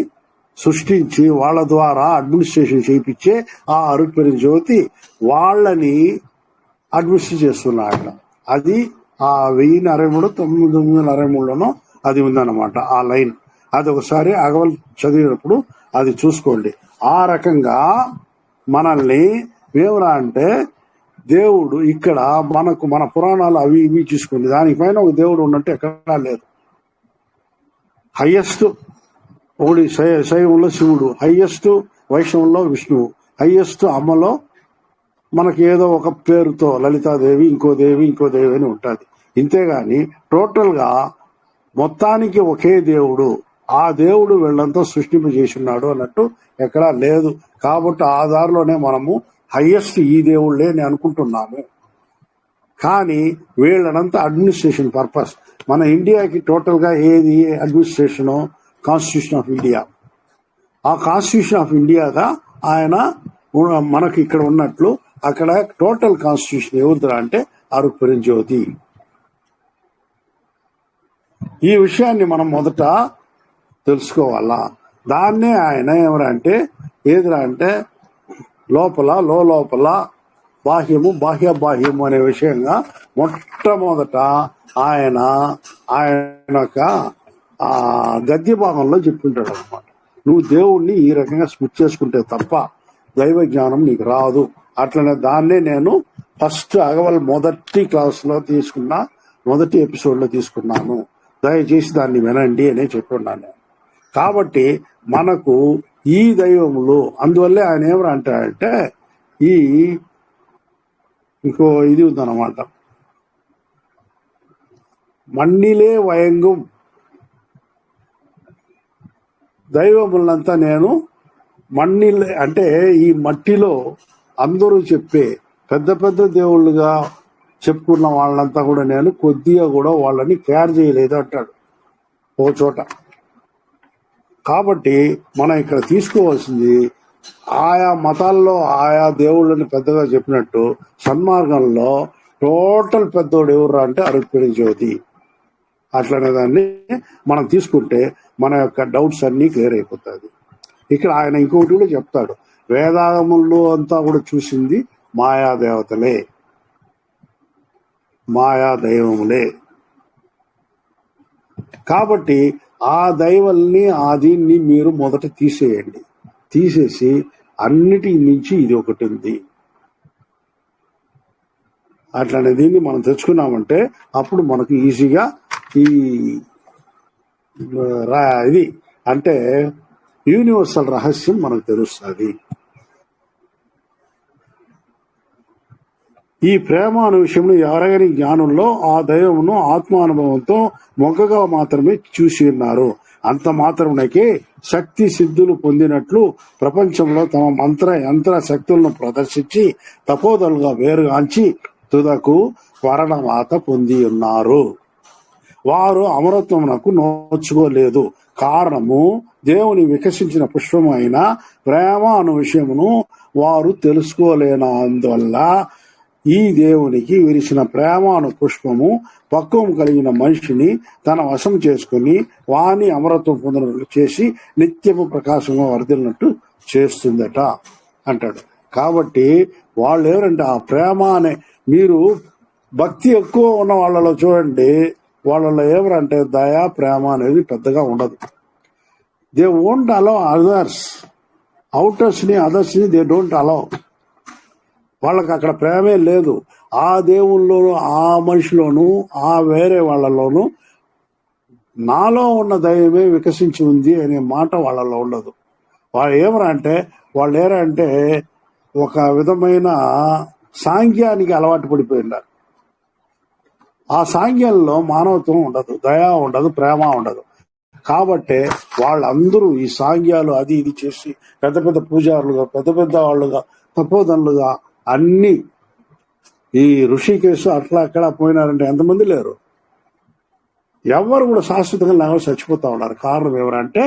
సృష్టించి వాళ్ళ ద్వారా అడ్మినిస్ట్రేషన్ చేయించే ఆ అరుట్పరి జ్యోతి వాళ్ళని అడ్మినిస్ట్రేట్ చేస్తున్నాయట. అది ఆ 1063 963లోనో అది ఉందన్నమాట ఆ లైన్. అది ఒకసారి అగవల్ చదివినప్పుడు అది చూసుకోండి. ఆ రకంగా మనల్ని ఏమరా అంటే దేవుడు ఇక్కడ మనకు మన పురాణాలు అవి ఇవి చూసుకోండి, దానిపైన ఒక దేవుడు ఉన్నట్టు ఎక్కడా లేదు. హయ్యెస్ట్ ఒకటి శైవంలో శివుడు, హయ్యెస్ట్ వైష్ణవంలో విష్ణువు, హయ్యెస్ట్ అమ్మలో మనకి ఏదో ఒక పేరుతో లలితాదేవి, ఇంకో దేవి అని ఉంటుంది. ఇంతేగాని టోటల్ గా మొత్తానికి ఒకే దేవుడు, ఆ దేవుడు వీళ్ళంతా సృష్టింపజేస్తున్నాడు అన్నట్టు ఎక్కడా లేదు. కాబట్టి ఆ దారిలోనే మనము హయ్యెస్ట్ ఈ దేవుళ్ళే అని అనుకుంటున్నాము. కానీ వీళ్ళనంతా అడ్మినిస్ట్రేషన్ పర్పస్. మన ఇండియాకి టోటల్ గా ఏది అడ్మినిస్ట్రేషన్? Constitution of India. ఆ కాన్స్టిట్యూషన్ ఆఫ్ ఇండియాగా ఆయన మనకి ఇక్కడ ఉన్నట్లు అక్కడ టోటల్ కాన్స్టిట్యూషన్ ఎవరిదిరా అంటే అరుట్పరి జ్యోతి. ఈ విషయాన్ని మనం మొదట తెలుసుకోవాలా. దాన్నే ఆయన ఏమరంటే ఏదిరా అంటే లోపల లోపల బాహ్యము బాహ్యము అనే విషయంగా మొట్టమొదట ఆయన యొక్క గద్య భాగంలో చెప్పుకుంటాడు అనమాట. నువ్వు దేవుణ్ణి ఈ రకంగా స్మిచ్ చేసుకుంటే తప్ప దైవ జ్ఞానం నీకు రాదు. అట్లనే దాన్నే నేను ఫస్ట్ అగవల్ మొదటి క్లాస్లో మొదటి ఎపిసోడ్లో తీసుకున్నాను. దయచేసి దాన్ని వినండి అనే చెప్పుకున్నాను. కాబట్టి మనకు ఈ దైవములు అందువల్లే ఆయన ఏమరా అంటాడంటే ఈ ఇంకో ఇది ఉందన్నమాట, మన్నిలే వయంగం, దైవములంతా నేను మన్నిలే అంటే ఈ మట్టిలో అందరూ చెప్పే పెద్ద పెద్ద దేవుళ్ళుగా చెప్పుకున్న వాళ్ళంతా కూడా నేను కొద్దిగా కూడా వాళ్ళని కేర్ చేయలేదు అంటాడు ఓ చోట. కాబట్టి మనం ఇక్కడ తీసుకోవాల్సింది ఆయా మతాల్లో ఆయా దేవుళ్ళని పెద్దగా చెప్పినట్టు సన్మార్గంలో టోటల్ పెద్దోడు ఎవరు అంటే అరుట్పరి జ్యోతి. అట్లనే దాన్ని మనం తీసుకుంటే మన యొక్క డౌట్స్ అన్నీ క్లియర్ అయిపోతుంది. ఇక్కడ ఆయన ఇంకొకటి కూడా చెప్తాడు, వేదాగముల్లో అంతా కూడా చూసింది మాయాదేవతలే, మాయా దైవములే. కాబట్టి ఆ దైవల్ని ఆ దీన్ని మీరు మొదట తీసేయండి. తీసేసి అన్నిటి నుంచి ఇది ఒకటి ఉంది అట్లనే దీన్ని మనం తెచ్చుకున్నామంటే అప్పుడు మనకు ఈజీగా ఈ ఇది అంటే యూనివర్సల్ రహస్యం మనకు తెలుస్తుంది. ఈ ప్రేమ అనే విషయంలో ఎవరైనా జ్ఞానంలో ఆ దైవమును ఆత్మానుభవంతో మొగ్గగా మాత్రమే చూసి ఉన్నారు. అంత మాత్రమునకే శక్తి సిద్ధులు పొందినట్లు ప్రపంచంలో తమ మంత్ర యంత్ర శక్తులను ప్రదర్శించి తపోదలుగా వేరుగాంచి తుదకు వరణమాత పొంది ఉన్నారు. వారు అమరత్వమునకు నోచుకోలేదు. కారణము దేవుని వికసించిన పుష్పము అయిన ప్రేమ అను విషయమును వారు తెలుసుకోలేనందువల్ల ఈ దేవునికి విరిసిన ప్రేమ అను పుష్పము పక్వం కలిగిన మనిషిని తన వశం చేసుకుని వాని అమరత్వం పొందినట్లు చేసి నిత్యము ప్రకాశంగా వర్ధిల్లినట్టు చేస్తుందట అంటాడు. కాబట్టి వాళ్ళు ఎవరంటే ఆ ప్రేమ అనే, మీరు భక్తి ఎక్కువ ఉన్న వాళ్ళలో చూడండి, వాళ్ళలో ఎవరంటే దయా ప్రేమ అనేది పెద్దగా ఉండదు. They won't allow others, others ని దే డోంట్ అలౌ. వాళ్ళకి అక్కడ ప్రేమే లేదు. ఆ దేవుల్లోనూ ఆ మనిషిలోనూ ఆ వేరే వాళ్ళలోనూ నాలో ఉన్న దైవమే వికసించి ఉంది అనే మాట వాళ్ళలో ఉండదు. వాళ్ళు ఏరంటే ఒక విధమైన సాంఖ్యానికి అలవాటు పడిపోయినారు. ఆ సాంఖ్యంలో మానవత్వం ఉండదు, దయా ఉండదు, ప్రేమ ఉండదు. కాబట్టి వాళ్ళందరూ ఈ సాంఖ్యాలు అది ఇది చేసి పెద్ద పెద్ద పూజారులుగా, పెద్ద పెద్ద వాళ్ళుగా, తపోదనులుగా అన్ని ఈ ఋషికేశు అట్లా అక్కడ పోయినారంటే ఎంతమంది లేరు. ఎవరు కూడా శాశ్వతంగా లేక చచ్చిపోతా ఉన్నారు. కారణం ఎవరంటే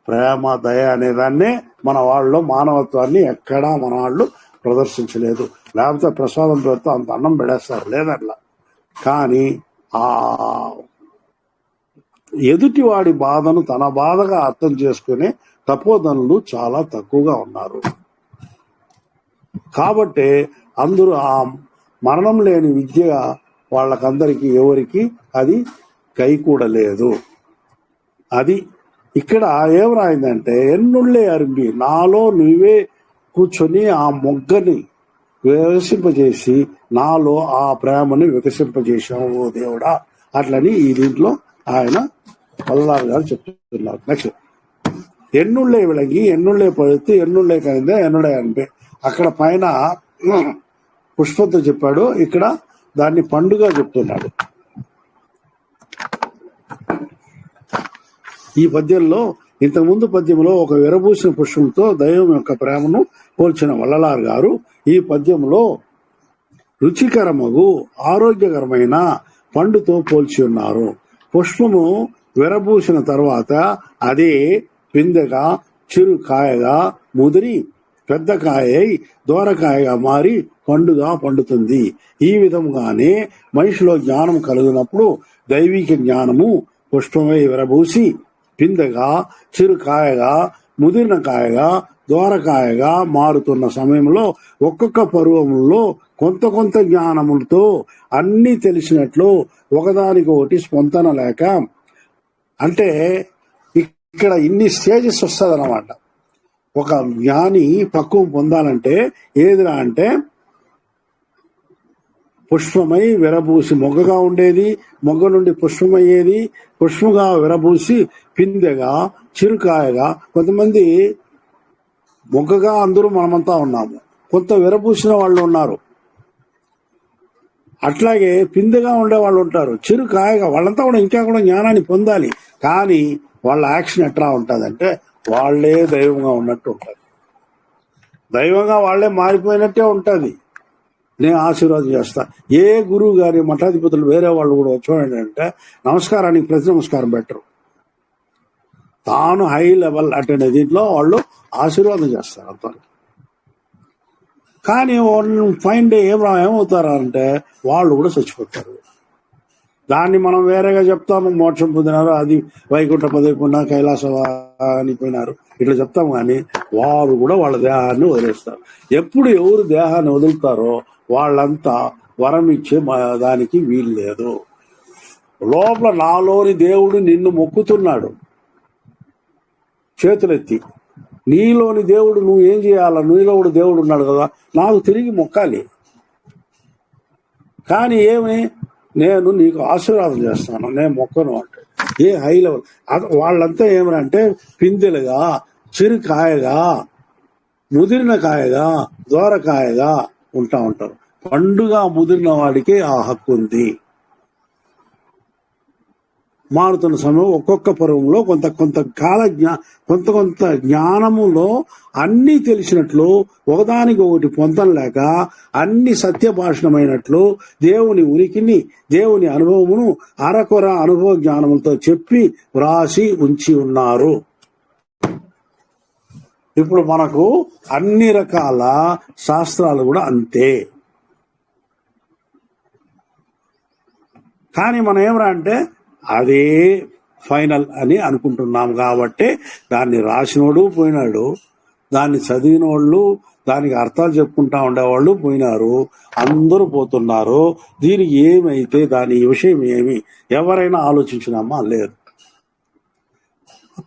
ప్రేమ, దయ అనేదాన్నే మన వాళ్ళు, మానవత్వాన్ని ఎక్కడా మన వాళ్ళు ప్రదర్శించలేదు. లేకపోతే ప్రసాదం పేరుతో అంత అన్నం పెడేస్తారు, లేదట్లా. కానీ ఆ ఎదుటివాడి బాధను తన బాధగా అర్థం చేసుకునే తపోధనులు చాలా తక్కువగా ఉన్నారు. కాబట్టి అందరూ ఆ మరణం లేని విద్య వాళ్ళకందరికీ ఎవరికి అది కైకూడలేదు. అది ఇక్కడ ఏం రాయిందంటే, ఎన్నుళ్ళే అరుంబి నాలో నువ్వే కూర్చొని ఆ మొగ్గని వికసింపజేసి నాలో ఆ ప్రేమని వికసింపజేశావు ఓ దేవుడా అట్లని ఈ దీంట్లో ఆయన వల్లారు గారు చెప్తున్నారు. నెక్స్ట్, ఎన్నుళ్ళే విళంగి ఎన్నుళ్ళే పడుతూ ఎన్నుళ్ళే కైందే ఎన్నుడే అనిపే. అక్కడ పైన పుష్పంతో చెప్పాడు, ఇక్కడ దాన్ని పండుగ చెప్తున్నాడు. ఈ పద్యంలో ఇంతకుముందు పద్యంలో ఒక విరబూసిన పుష్పంతో దైవం యొక్క ప్రేమను పోల్చిన వల్లలారు గారు ఈ పద్యంలో రుచికరమగు ఆరోగ్యకరమైన పండుతో పోల్చి ఉన్నారు. పుష్పము విరబూసిన తర్వాత అది పిందెగా, చిరు కాయగా ముదిరి పెద్ద కాయ దోరకాయగా మారి పండుగా పండుతుంది. ఈ విధముగానే మనిషిలో జ్ఞానం కలిగినప్పుడు దైవిక జ్ఞానము పుష్పమై విరబూసి పిందెగా, చిరు కాయగా, ముదిరిన కాయగా, దోరకాయగా మారుతున్న సమయంలో ఒక్కొక్క పర్వములో కొంత కొంత జ్ఞానములతో అన్ని తెలిసినట్లు ఒకదానికొకటి స్పందన లేక, అంటే ఇక్కడ ఇన్ని స్టేజెస్ వస్తుంది అన్నమాట. ఒక జ్ఞాని పక్వం పొందాలంటే ఏదిరా అంటే పుష్పమై విరబూసి మొగ్గగా ఉండేది, మొగ్గ నుండి పుష్పమయ్యేది, పుష్పంగా విరబూసి పిందెగా, చిరుకాయగా. కొంతమంది మొగ్గగా అందరూ మనమంతా ఉన్నాము, కొంత విరబూసిన వాళ్ళు ఉన్నారు, అట్లాగే పిందెగా ఉండే వాళ్ళు ఉంటారు, చిరుకాయగా. వాళ్ళంతా కూడా ఇంకా కూడా జ్ఞానాన్ని పొందాలి. కానీ వాళ్ళ యాక్షన్ ఎట్లా ఉంటుందంటే వాళ్లే దైవంగా ఉన్నట్టు ఉంటుంది, దైవంగా వాళ్లే మారిపోయినట్టే ఉంటుంది. నేను ఆశీర్వాదం చేస్తా. ఏ గురువు గారి మఠాధిపతులు వేరే వాళ్ళు కూడా చూడండి అంటే నమస్కారానికి ప్రతి నమస్కారం పెట్టరు, తాను హై లెవెల్ అటెండ్ దీంట్లో వాళ్ళు ఆశీర్వాదం చేస్తారు అంతవరకు. కానీ వాళ్ళు ఫైన్ డే ఏమవుతారంటే వాళ్ళు కూడా చచ్చిపోతారు. దాన్ని మనం వేరేగా చెప్తాము, మోక్షం పొందినారు, అది వైకుంఠ పదవి పొందిన కైలాస అని పోయినారు ఇట్లా చెప్తాము. కానీ వారు కూడా వాళ్ళ దేహాన్ని వదిలేస్తారు. ఎప్పుడు ఎవరు దేహాన్ని వదులుతారో వాళ్ళంతా వరం ఇచ్చే దానికి వీలు లేదు. లోపల నాలోని దేవుడు నిన్ను మొక్కుతున్నాడు చేతులెత్తి. నీలోని దేవుడు నువ్వు ఏం చేయాలా? నీలో కూడా దేవుడు ఉన్నాడు కదా, నాకు తిరిగి మొక్కాలి. కానీ ఏమి, నేను నీకు ఆశీర్వాదం చేస్తాను, నేను మొక్కను అంటే ఏ హై లెవెల్. వాళ్ళంతా ఏమనంటే పిందెలుగా, చిరుకాయగా, ముదిరిన కాయగా, దోరకాయగా ఉంటా ఉంటారు. పండుగ ముదిరిన వాడికి ఆ హక్కు ఉంది. మారుతున్న సమయం ఒక్కొక్క పర్వంలో కొంత కొంత కొంత జ్ఞానములో అన్నీ తెలిసినట్లు ఒకదానికి ఒకటి పొంతం లేక అన్ని సత్యభాషణమైనట్లు దేవుని ఉనికిని, దేవుని అనుభవమును అరకొర అనుభవ జ్ఞానములతో చెప్పి వ్రాసి ఉంచి ఉన్నారు. ఇప్పుడు మనకు అన్ని రకాల శాస్త్రాలు కూడా అంతే. కానీ మనం ఏమరా అంటే అదే ఫైనల్ అని అనుకుంటున్నాం. కాబట్టి దాన్ని రాసినోడు పోయినాడు, దాన్ని చదివిన వాళ్ళు, దానికి అర్థాలు చెప్పుకుంటా ఉండేవాళ్ళు పోయినారు, అందరూ పోతున్నారు. దీనికి ఏమైతే దాని విషయం ఏమి ఎవరైనా ఆలోచించినామా? లేదు.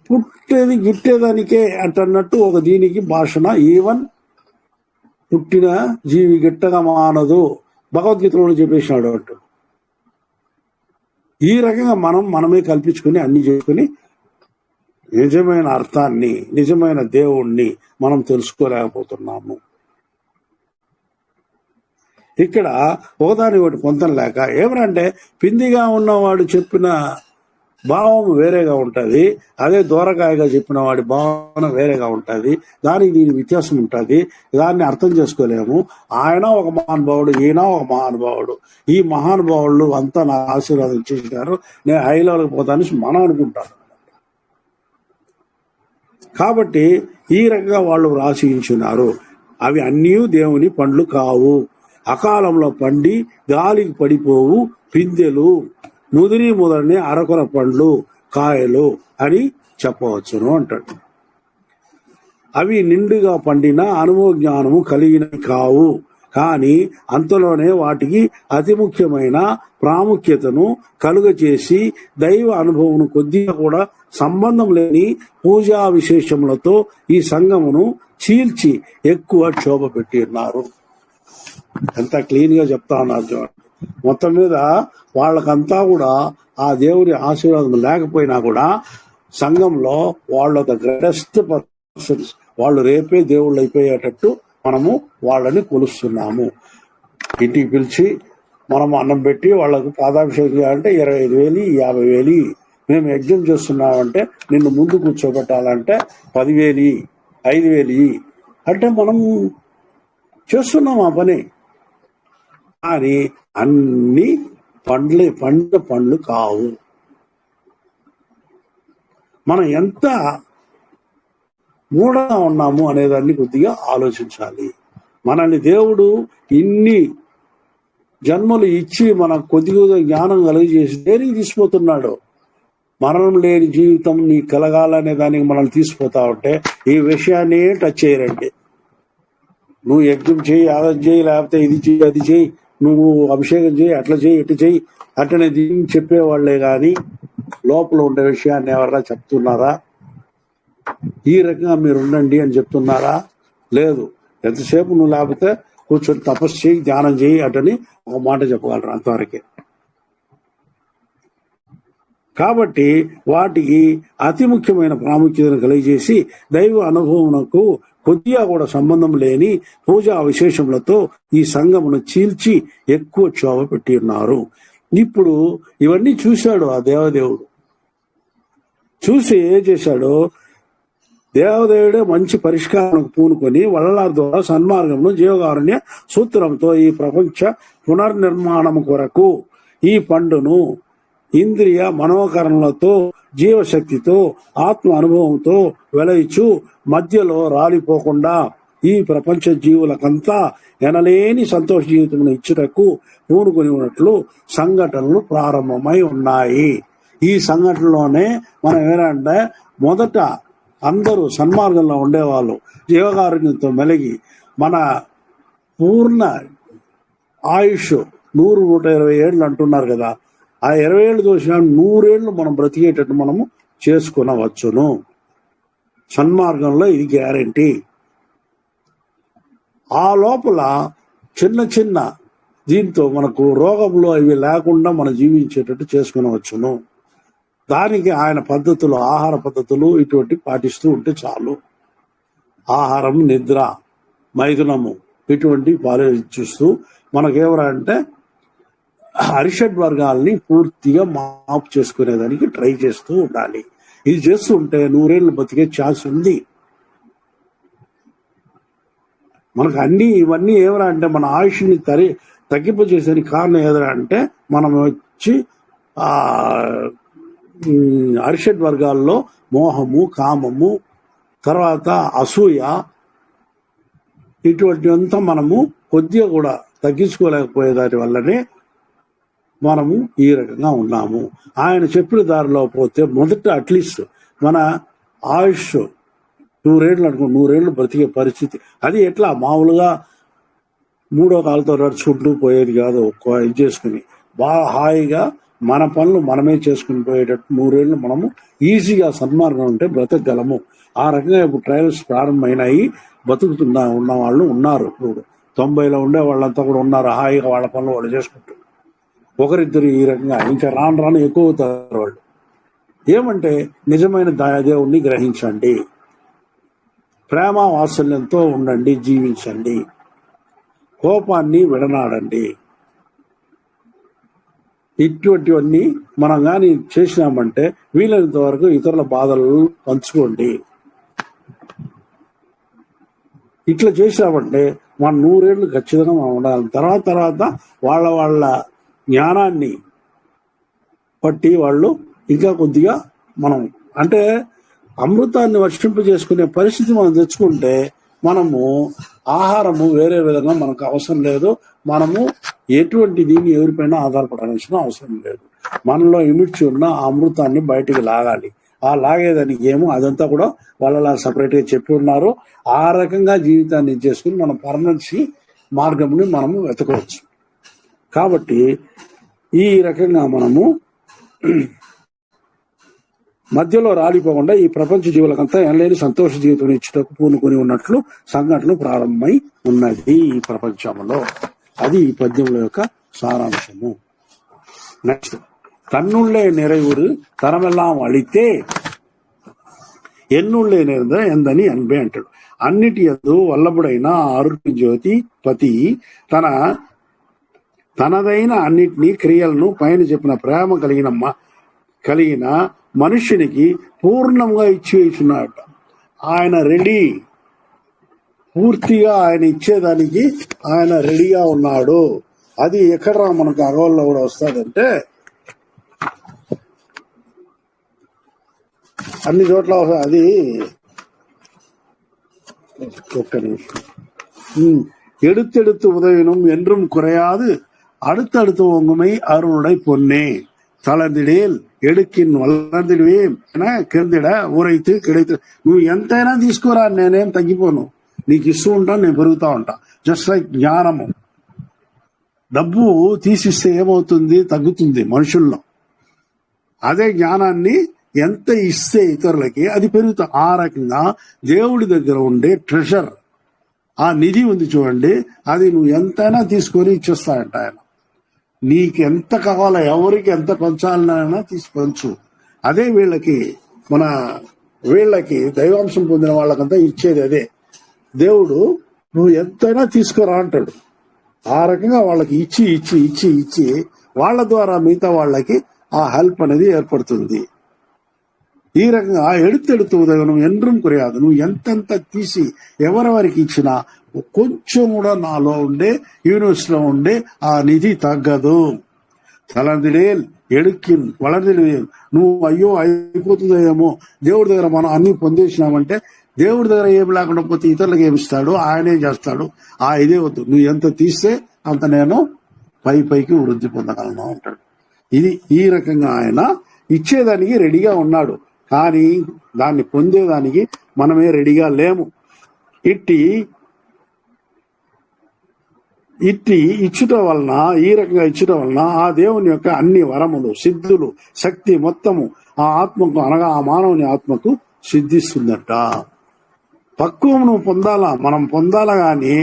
పుట్టేది గిట్టేదానికే అంటన్నట్టు ఒక దీనికి భాషణ. ఈవెన్ పుట్టిన జీవి గిట్టగా మానదు భగవద్గీతలో చెప్పేసినాడు అంటూ. ఈ రకంగా మనమే కల్పించుకుని అన్ని చేసుకుని నిజమైన అర్థాన్ని, నిజమైన దేవుణ్ణి మనం తెలుసుకోలేకపోతున్నాము. ఇక్కడ ఒకదాని ఒకటి పొంతం లేక ఏమనంటే పిందిగా ఉన్నవాడు చెప్పిన భావం వేరేగా ఉంటుంది, అదే దూరకాయగా చెప్పిన వాడి భావన వేరేగా ఉంటుంది. దానికి దీని వ్యత్యాసం ఉంటుంది, దాన్ని అర్థం చేసుకోలేము. ఆయన ఒక మహానుభావుడు, ఈయన ఒక మహానుభావుడు. ఈ మహానుభావులు అంతా నా ఆశీర్వాదం చేసినారు, నేను హైలోకి పోతాను మనం అనుకుంటాను. కాబట్టి ఈ రకంగా వాళ్ళు రాసిస్తున్నారు. అవి అన్నీ దేవుని పండ్లు కావు. అకాలంలో పండి గాలికి పడిపోవు పిందెలు, ముదిరిని అరకొర పండ్లు కాయలు అని చెప్పవచ్చును అంటాడు. అవి నిండుగా పండిన అనుభవ జ్ఞానము కలిగినవి కావు, కానీ అంతలోనే వాటికి అతి ముఖ్యమైన ప్రాముఖ్యతను కలుగచేసి దైవ అనుభవం కొద్దిగా కూడా సంబంధం లేని పూజా విశేషములతో ఈ సంఘమును చీల్చి ఎక్కువ క్షోభ పెట్టి ఉన్నారు. ఎంత క్లీన్ గా చెప్తా ఉన్నారు. మొత్తం మీద వాళ్ళకంతా కూడా ఆ దేవుడి ఆశీర్వాదం లేకపోయినా కూడా సంఘంలో వాళ్ళ ద గ్రేటెస్ట్ పర్సన్స్, వాళ్ళు రేపే దేవుళ్ళు అయిపోయేటట్టు మనము వాళ్ళని కొలుస్తున్నాము. ఇంటికి పిలిచి మనం అన్నం పెట్టి వాళ్ళకు పాదాభిషేకం చేయాలంటే 25,000 50,000. మేము యజ్ఞం చేస్తున్నామంటే నిన్ను ముందు కూర్చోబెట్టాలంటే 10,000 5,000 అంటే మనం చేస్తున్నాం ఆ పని. కానీ అన్ని పండ్లు కావు. మనం ఎంత మూఢంగా ఉన్నాము అనేదాన్ని కొద్దిగా ఆలోచించాలి. మనల్ని దేవుడు ఇన్ని జన్మలు ఇచ్చి మనకు కొద్దిగా జ్ఞానం కలిగజేసి దేనికి తీసిపోతున్నాడు? మరణం లేని జీవితం నీ కలగాలనే దానికి మనల్ని తీసిపోతా ఉంటే ఈ విషయాన్ని టచ్ చేయరండి. నువ్వు యజ్ఞం చేయి, అది చేయి, లేకపోతే ఇది చేయి అది చేయి, నువ్వు అభిషేకం చేయి, అట్లా చేయి ఇట్లా చేయి అట్లనే దీన్ని చెప్పేవాళ్లే కానీ లోపల ఉండే విషయాన్ని ఎవరైనా చెప్తున్నారా? ఈ రకంగా మీరు ఉండండి అని చెప్తున్నారా? లేదు. ఎంతసేపు నువ్వు లేకపోతే కూర్చొని తపస్సు చేయి, ధ్యానం చేయి అటని ఒక మాట చెప్పగలరు, అంతవరకే. కాబట్టి వాటికి అతి ముఖ్యమైన ప్రాముఖ్యతను కలిగజేసి దైవ అనుభవమునకు కొద్దిగా కూడా సంబంధం లేని పూజా విశేషములతో ఈ సంఘమును చీల్చి ఎక్కువ క్షోభ పెట్టి ఉన్నారు. ఇప్పుడు ఇవన్నీ చూశాడు ఆ దేవదేవుడు. చూసి ఏం చేశాడు? దేవదేవుడే మంచి పరిష్కారానికి పూనుకొని వల్లలార్ ద్వారా సన్మార్గమును జీవకారుణ్య సూత్రంతో ఈ ప్రపంచ పునర్నిర్మాణం కొరకు ఈ పండును ఇంద్రియ మనోకరణలతో జీవశక్తితో ఆత్మ అనుభవంతో వెలయిచు మధ్యలో రాలిపోకుండా ఈ ప్రపంచ జీవులకంతా ఎనలేని సంతోష జీవితం ఇచ్చుటకు పూనుకొని ఉన్నట్లు సంఘటనలు ప్రారంభమై ఉన్నాయి. ఈ సంఘటనలోనే మనం ఏంటంటే మొదట అందరూ సన్మార్గంలో ఉండేవాళ్ళు జీవకారుణ్యంతో మెలిగి మన పూర్ణ ఆయుష్ 100-120 ఏళ్ళు అంటున్నారు కదా, ఆ 20 ఏళ్ళు చూసినా 100 ఏళ్ళు మనం బ్రతికేటట్టు మనము చేసుకునవచ్చును. సన్మార్గంలో ఇది గ్యారంటీ. ఆ లోపల చిన్న చిన్న దీంతో మనకు రోగంలో ఇవి లేకుండా మనం జీవించేటట్టు చేసుకునవచ్చును. దానికి ఆయన పద్ధతులు, ఆహార పద్ధతులు ఇటువంటి పాటిస్తూ ఉంటే చాలు. ఆహారం, నిద్ర, మైథునము ఇటువంటి పాలిస్తూ మనకేమరంటే అరిషడ్ వర్గాల్ని పూర్తిగా మాఫ్ చేసుకునేదానికి ట్రై చేస్తూ ఉండాలి. ఇది చేస్తూ ఉంటే 100 ఏళ్ళు బతికే ఛాన్స్ ఉంది. మనకు ఇవన్నీ ఏమరా అంటే మన ఆయుష్ని తగ్గింపజేసేదానికి కారణం ఏదరా అంటే మనం వచ్చి అరిషడ్ వర్గాల్లో మోహము, కామము, తర్వాత అసూయ ఇటువంటివంతా మనము కొద్దిగా కూడా తగ్గించుకోలేకపోయేదాని వల్లనే మనము ఈ రకంగా ఉన్నాము. ఆయన చెప్పిన దారిలో పోతే మొదట అట్లీస్ట్ మన ఆయుష్ 100 ఏళ్ళు అనుకో, 100 ఏళ్ళు బ్రతికే పరిస్థితి. అది ఎట్లా మామూలుగా 3వ కాలతో నడుచుకుంటూ పోయేది కాదు. ఇది చేసుకుని బాగా హాయిగా మన పనులు మనమే చేసుకుని పోయేటట్టు 100 ఏళ్ళు మనము ఈజీగా సన్మార్గం ఉంటే బ్రతకగలము. ఆ రకంగా ఇప్పుడు ట్రయల్స్ ప్రారంభమైనాయి. ఉన్న వాళ్ళు ఉన్నారు. ఇప్పుడు 90లో ఉండే వాళ్ళంతా కూడా ఉన్నారు. హాయిగా వాళ్ళ పనులు వాళ్ళు చేసుకుంటూ ఒకరిద్దరు ఈ రకంగా, ఇంకా రాను రాను ఎక్కువ అవుతారు వాళ్ళు. ఏమంటే నిజమైన దేవుణ్ణి గ్రహించండి, ప్రేమ వాత్సల్యంతో ఉండండి, జీవించండి, కోపాన్ని విడనాడండి. ఇటువంటివన్నీ మనం కానీ చేసినామంటే వీలైనంత వరకు ఇతరుల బాధలు పంచుకోండి. ఇట్లా చేసినామంటే మన 100 ఏళ్ళు ఖచ్చితంగా మనం ఉండాలి. తర్వాత వాళ్ళ జ్ఞానాన్ని బట్టి వాళ్ళు ఇంకా కొద్దిగా మనం అంటే అమృతాన్ని వర్షింపజేసుకునే పరిస్థితి మనం తెచ్చుకుంటే మనము ఆహారము వేరే విధంగా మనకు అవసరం లేదు. మనము ఎటువంటి దీన్ని ఎవరిపైన ఆధారపడాల్సిన అవసరం లేదు. మనలో ఇమిడ్చి ఉన్న అమృతాన్ని బయటికి లాగాలి. ఆ లాగేదానికి ఏమో అదంతా కూడా వాళ్ళ సపరేట్గా చెప్పి ఉన్నారు. ఆ రకంగా జీవితాన్ని చేసుకుని మన పర్మనెన్సీ మార్గంని మనము వెతకవచ్చు. కాబట్టి ఈ రకంగా మనము మధ్యలో రాలిపోకుండా ఈ ప్రపంచ జీవులకంతా ఎనలేని సంతోష జీవితం ఇచ్చుటకు పూనుకొని ఉన్నట్లు సంఘటనలు ప్రారంభమై ఉన్నది ఈ ప్రపంచంలో. అది ఈ పద్యంలో యొక్క సారాంశము. నెక్స్ట్, కన్నుళ్ళే நிறைவுறு తరమెల్లాం అళితే ఎన్నుళ్ళే నిరంద ఎందని అన్బే అంటాడు. అన్నిటి యందు వల్లభుడైన అరుణ జ్యోతి పతి తనదైన అన్నిటినీ క్రియలను పైన చెప్పిన ప్రేమ కలిగిన మనుష్యునికి పూర్ణంగా ఇచ్చివేస్తున్నాడు. ఆయన రెడీ, పూర్తిగా ఆయన ఇచ్చేదానికి ఆయన రెడీగా ఉన్నాడు. అది ఎక్కడ మనకు అగోల్లో కూడా వస్తుందంటే అన్ని చోట్ల అది ఒక్క నిమిషం. எடுத்தெடுத்து உதவினும் என்றும் குறையாது அடுத்தடுத்து ஒங்குமை அருளுடை பொன்னே తలదిడేల్ ఎడుకిన్ వల్లదిడివేం కిందిడ ఊరైతే కిడైతే నువ్వు ఎంతైనా తీసుకోరా, నేనేం తగ్గిపోను, నీకు ఇస్తూ ఉంటాను, నేను పెరుగుతా ఉంటా. జస్ట్ లైక్ జ్ఞానము. డబ్బు తీసిస్తే ఏమవుతుంది? తగ్గుతుంది మనుషుల్లో. అదే జ్ఞానాన్ని ఎంత ఇస్తే ఇతరులకి అది పెరుగుతా. ఆ రకంగా దేవుడి దగ్గర ఉండే ట్రెషర్, ఆ నిధి ఉంది చూడండి, అది నువ్వు ఎంతైనా తీసుకొని ఇచ్చేస్తాయంట ఆయన. నీకు ఎంత కావాలో, ఎవరికి ఎంత పంచాలన్నా తీసుకొచ్చు. అదే వీళ్ళకి దైవాంశం పొందిన వాళ్ళకంతా ఇచ్చేది అదే. దేవుడు నువ్వు ఎంతైనా తీసుకురా అంటాడు. ఆ రకంగా వాళ్ళకి ఇచ్చి ఇచ్చి ఇచ్చి ఇచ్చి వాళ్ళ ద్వారా మిగతా వాళ్ళకి ఆ హెల్ప్ అనేది ఏర్పడుతుంది. ఈ రకంగా ఎడుతెడుతూ ఉదయం ఎండ్రం కురయాదు. నువ్వు ఎంతెంత తీసి ఎవరెవరికి ఇచ్చినా కొంచెం కూడా నాలో ఉండే యూనివర్సిటీలో ఉండే ఆ నిధి తగ్గదు. తలదిడేల్ ఎడుక్కిన్ వలదిడివేం. నువ్వు అయ్యో అయిపోతుందేమో, దేవుడి దగ్గర మనం అన్ని పొందేసినామంటే దేవుడి దగ్గర ఏమి లేకుండా పోతే ఇతరులకు ఏమిస్తాడు? ఆయనే చేస్తాడు. ఇదే వద్దు, నువ్వు ఎంత తీస్తే అంత నేను పైకి వృద్ధి పొందగలను అంటాడు. ఇది ఈ రకంగా ఆయన ఇచ్చేదానికి రెడీగా ఉన్నాడు. కానీ దాన్ని పొందేదానికి మనమే రెడీగా లేము. ఇట్టి ఇచ్చుట వలన, ఈ రకంగా ఇచ్చుట వలన ఆ దేవుని యొక్క అన్ని వరములు, సిద్ధులు, శక్తి మొత్తము ఆ ఆత్మకు అనగా ఆ మానవుని ఆత్మకు సిద్ధిస్తుందట. పక్వమును పొందాలా, మనం పొందాలా. గాని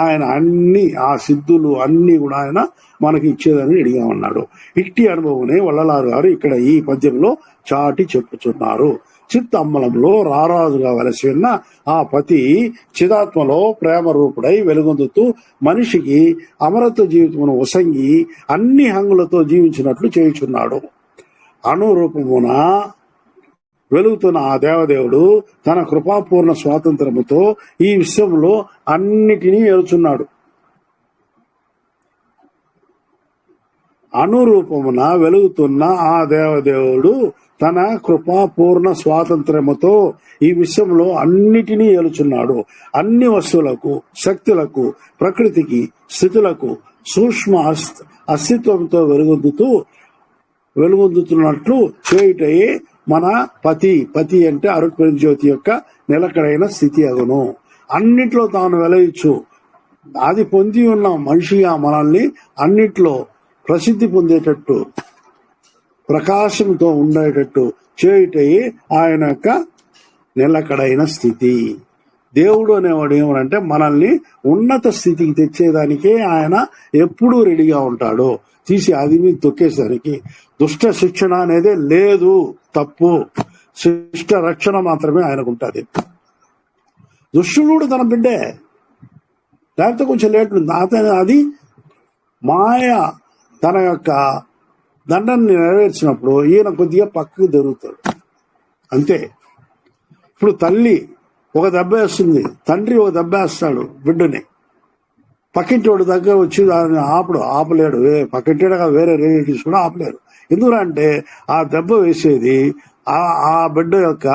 ఆయన అన్ని ఆ సిద్ధులు అన్ని కూడా ఆయన మనకి ఇచ్చేదని రెడీగా ఉన్నాడు. ఇట్టి అనుభవమే వల్లలారు గారు ఇక్కడ ఈ పద్యంలో చాటి చెప్పుచున్నారు. చిత్తమ్మలంలో రారాజుగా వెలసి ఉన్న ఆ పతి చిదాత్మలో ప్రేమ రూపుడై వెలుగొందుతూ మనిషికి అమరత్వ జీవితమును ఉసంగి అన్ని హంగులతో జీవించినట్లు చేయుచున్నాడు. అనురూపమున వెలుగుతున్న ఆ దేవదేవుడు తన కృపాపూర్ణ స్వాతంత్రముతో ఈ విశ్వంలో అన్నిటినీ ఏలుచున్నాడు. అనురూపమున వెలుగుతున్న ఆ దేవదేవుడు తన కృపాపూర్ణ స్వాతంత్రముతో ఈ విశ్వంలో అన్నిటినీ ఏలుచున్నాడు. అన్ని వస్తువులకు, శక్తులకు, ప్రకృతికి, స్థితులకు సూక్ష్మ అస్తిత్వంతో వెలుగొందుతున్నట్లు చేయుటయే మన పతి అంటే అరుణ జ్యోతి యొక్క నిలకడైన స్థితి అగును. అన్నిట్లో తాను వెలయచ్చు. అది పొంది ఉన్న మనిషిగా మనల్ని అన్నిట్లో ప్రసిద్ధి పొందేటట్టు, ప్రకాశంతో ఉండేటట్టు చేయుటయే ఆయన యొక్క నిలకడైన స్థితి. దేవుడు అనేవాడు ఏమనంటే మనల్ని ఉన్నత స్థితికి తెచ్చేదానికే ఆయన ఎప్పుడూ రెడీగా ఉంటాడు. తీసి అది మీద తొక్కేసరికి దుష్ట శిక్షణ అనేదే లేదు, తప్పు. శిష్ట రక్షణ మాత్రమే ఆయనకు ఉంటుంది. దుష్టుడు కూడా తన బిడ్డే, లేకపోతే కొంచెం లేట్ ఉంది. అది మాయ తన యొక్క దండని నెరవేర్చినప్పుడు ఈయన కొద్దిగా పక్కకు జరుగుతాడు అంతే. ఇప్పుడు తల్లి ఒక దెబ్బ వేస్తుంది, తండ్రి ఒక దెబ్బ వేస్తాడు బిడ్డని. పక్కింటి వాడి దగ్గర వచ్చి దాన్ని ఆపలేడు. పక్కింటి వేరే రిలేటివ్స్ కూడా ఆపలేరు. ఎందుకంటే ఆ దెబ్బ వేసేది ఆ బిడ్డ యొక్క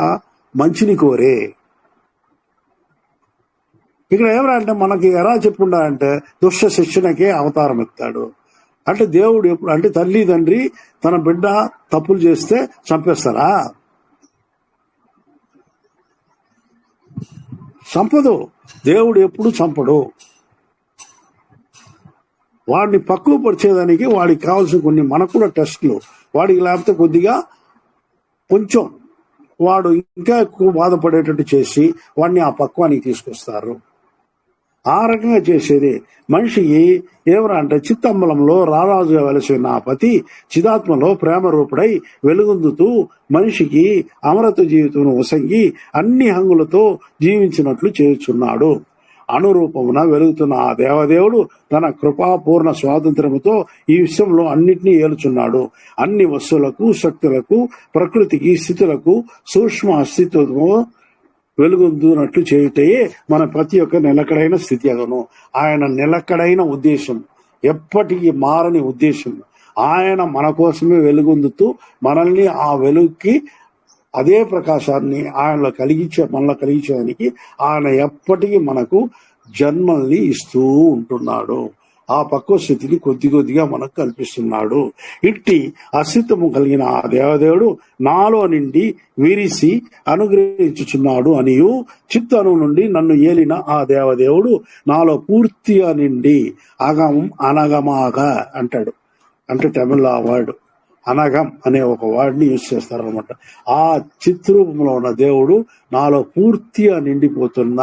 మంచిని కోరే. ఇక్కడ ఏమరంటే మనకి ఎలా చెప్పుకుంటారంటే దుష్ట శిక్షణకే అవతారం ఎత్తాడు. అంటే దేవుడు ఎప్పుడు అంటే తల్లి తండ్రి తన బిడ్డ తప్పులు చేస్తే చంపేస్తారా? చంపదు. దేవుడు ఎప్పుడు చంపడు. వాడిని పక్కువ పరిచేదానికి వాడికి కావాల్సిన కొన్ని మనకు కూడా టెస్టులు, వాడికి లేకపోతే కొద్దిగా కొంచెం వాడు ఇంకా ఎక్కువ బాధపడేటట్టు చేసి వాడిని ఆ పక్వానికి తీసుకొస్తారు. ఆ రకంగా చేసేది మనిషికి ఏమరా అంటే చిత్తంబలంలో రారాజుగా వెలసిన ఆ పతి చిదాత్మలో ప్రేమ రూపుడై వెలుగొందుతూ మనిషికి అమరత జీవితం ఉసంగి అన్ని హంగులతో జీవించినట్లు చేయుచున్నాడు. అనురూపమున వెలుగుతున్న ఆ దేవదేవుడు తన కృపాపూర్ణ స్వాతంత్రముతో ఈ విషయంలో అన్నిటినీ ఏలుచున్నాడు. అన్ని వస్తువులకు, శక్తులకు, ప్రకృతికి, స్థితులకు సూక్ష్మ అస్తిత్వము వెలుగొందునట్లు చేయుటయే మన ప్రతి ఒక్క నిలకడైన స్థితి అగను. ఆయన నిలకడైన ఉద్దేశం, ఎప్పటికీ మారని ఉద్దేశం. ఆయన మన కోసమే వెలుగొందుతూ మనల్ని ఆ వెలుగుకి అదే ప్రకాశాన్ని ఆయనలో మనలో కలిగించడానికి ఆయన ఎప్పటికీ మనకు జన్మల్ని ఇస్తూ ఉంటున్నాడు. ఆ పక్వ స్థితిని కొద్ది కొద్దిగా మనకు కల్పిస్తున్నాడు. ఇట్టి అస్తిత్వము కలిగిన ఆ దేవదేవుడు నాలో నుండి విరిసి అనుగ్రహించుచున్నాడు అనియు, చిత్తను నుండి నన్ను ఏలిన ఆ దేవదేవుడు నాలో పూర్తిగా నిండి అగమం అనగమాగా అంటాడు. అంటే తమిళ ఆ వర్డ్ అనగం అనే ఒక వర్డ్ని యూజ్ చేస్తారనమాట. ఆ చిత్రూపంలో ఉన్న దేవుడు నాలో పూర్తిగా నిండిపోతున్న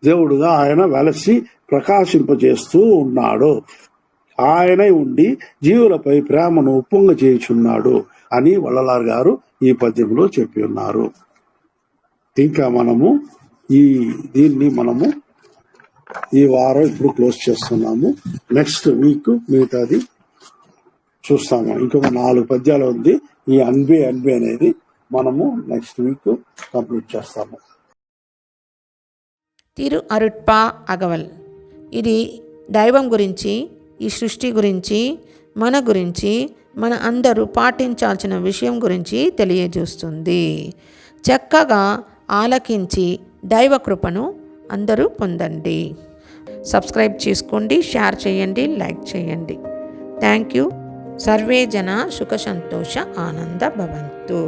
దేవుడుగా ఆయన వెలసి ప్రకాశింపజేస్తూ ఉన్నాడు. ఆయనే ఉండి జీవులపై ప్రేమను ఉప్పొంగ చేయుచున్నాడు అని వల్లలార్ గారు ఈ పద్యంలో చెప్పి ఉన్నారు. ఇంకా మనము దీన్ని ఈ వారం ఇప్పుడు క్లోజ్ చేస్తున్నాము. నెక్స్ట్ వీక్ మిగతాది చూస్తాము. ఇంకొక 4 పద్యాలు ఉంది. ఈ అన్బే అనేది మనము నెక్స్ట్ వీక్ కంప్లీట్ చేస్తాము. తిరు అరుట్పా అగవల్ ఇది దైవం గురించి, ఈ సృష్టి గురించి, మన అందరూ పాటించాల్సిన విషయం గురించి తెలియజేస్తుంది. చక్కగా ఆలకించి దైవ కృపను అందరూ పొందండి. సబ్స్క్రైబ్ చేసుకోండి, షేర్ చేయండి, లైక్ చేయండి. Thank you. సర్వే జన సుఖ సంతోష ఆనంద భవంతు.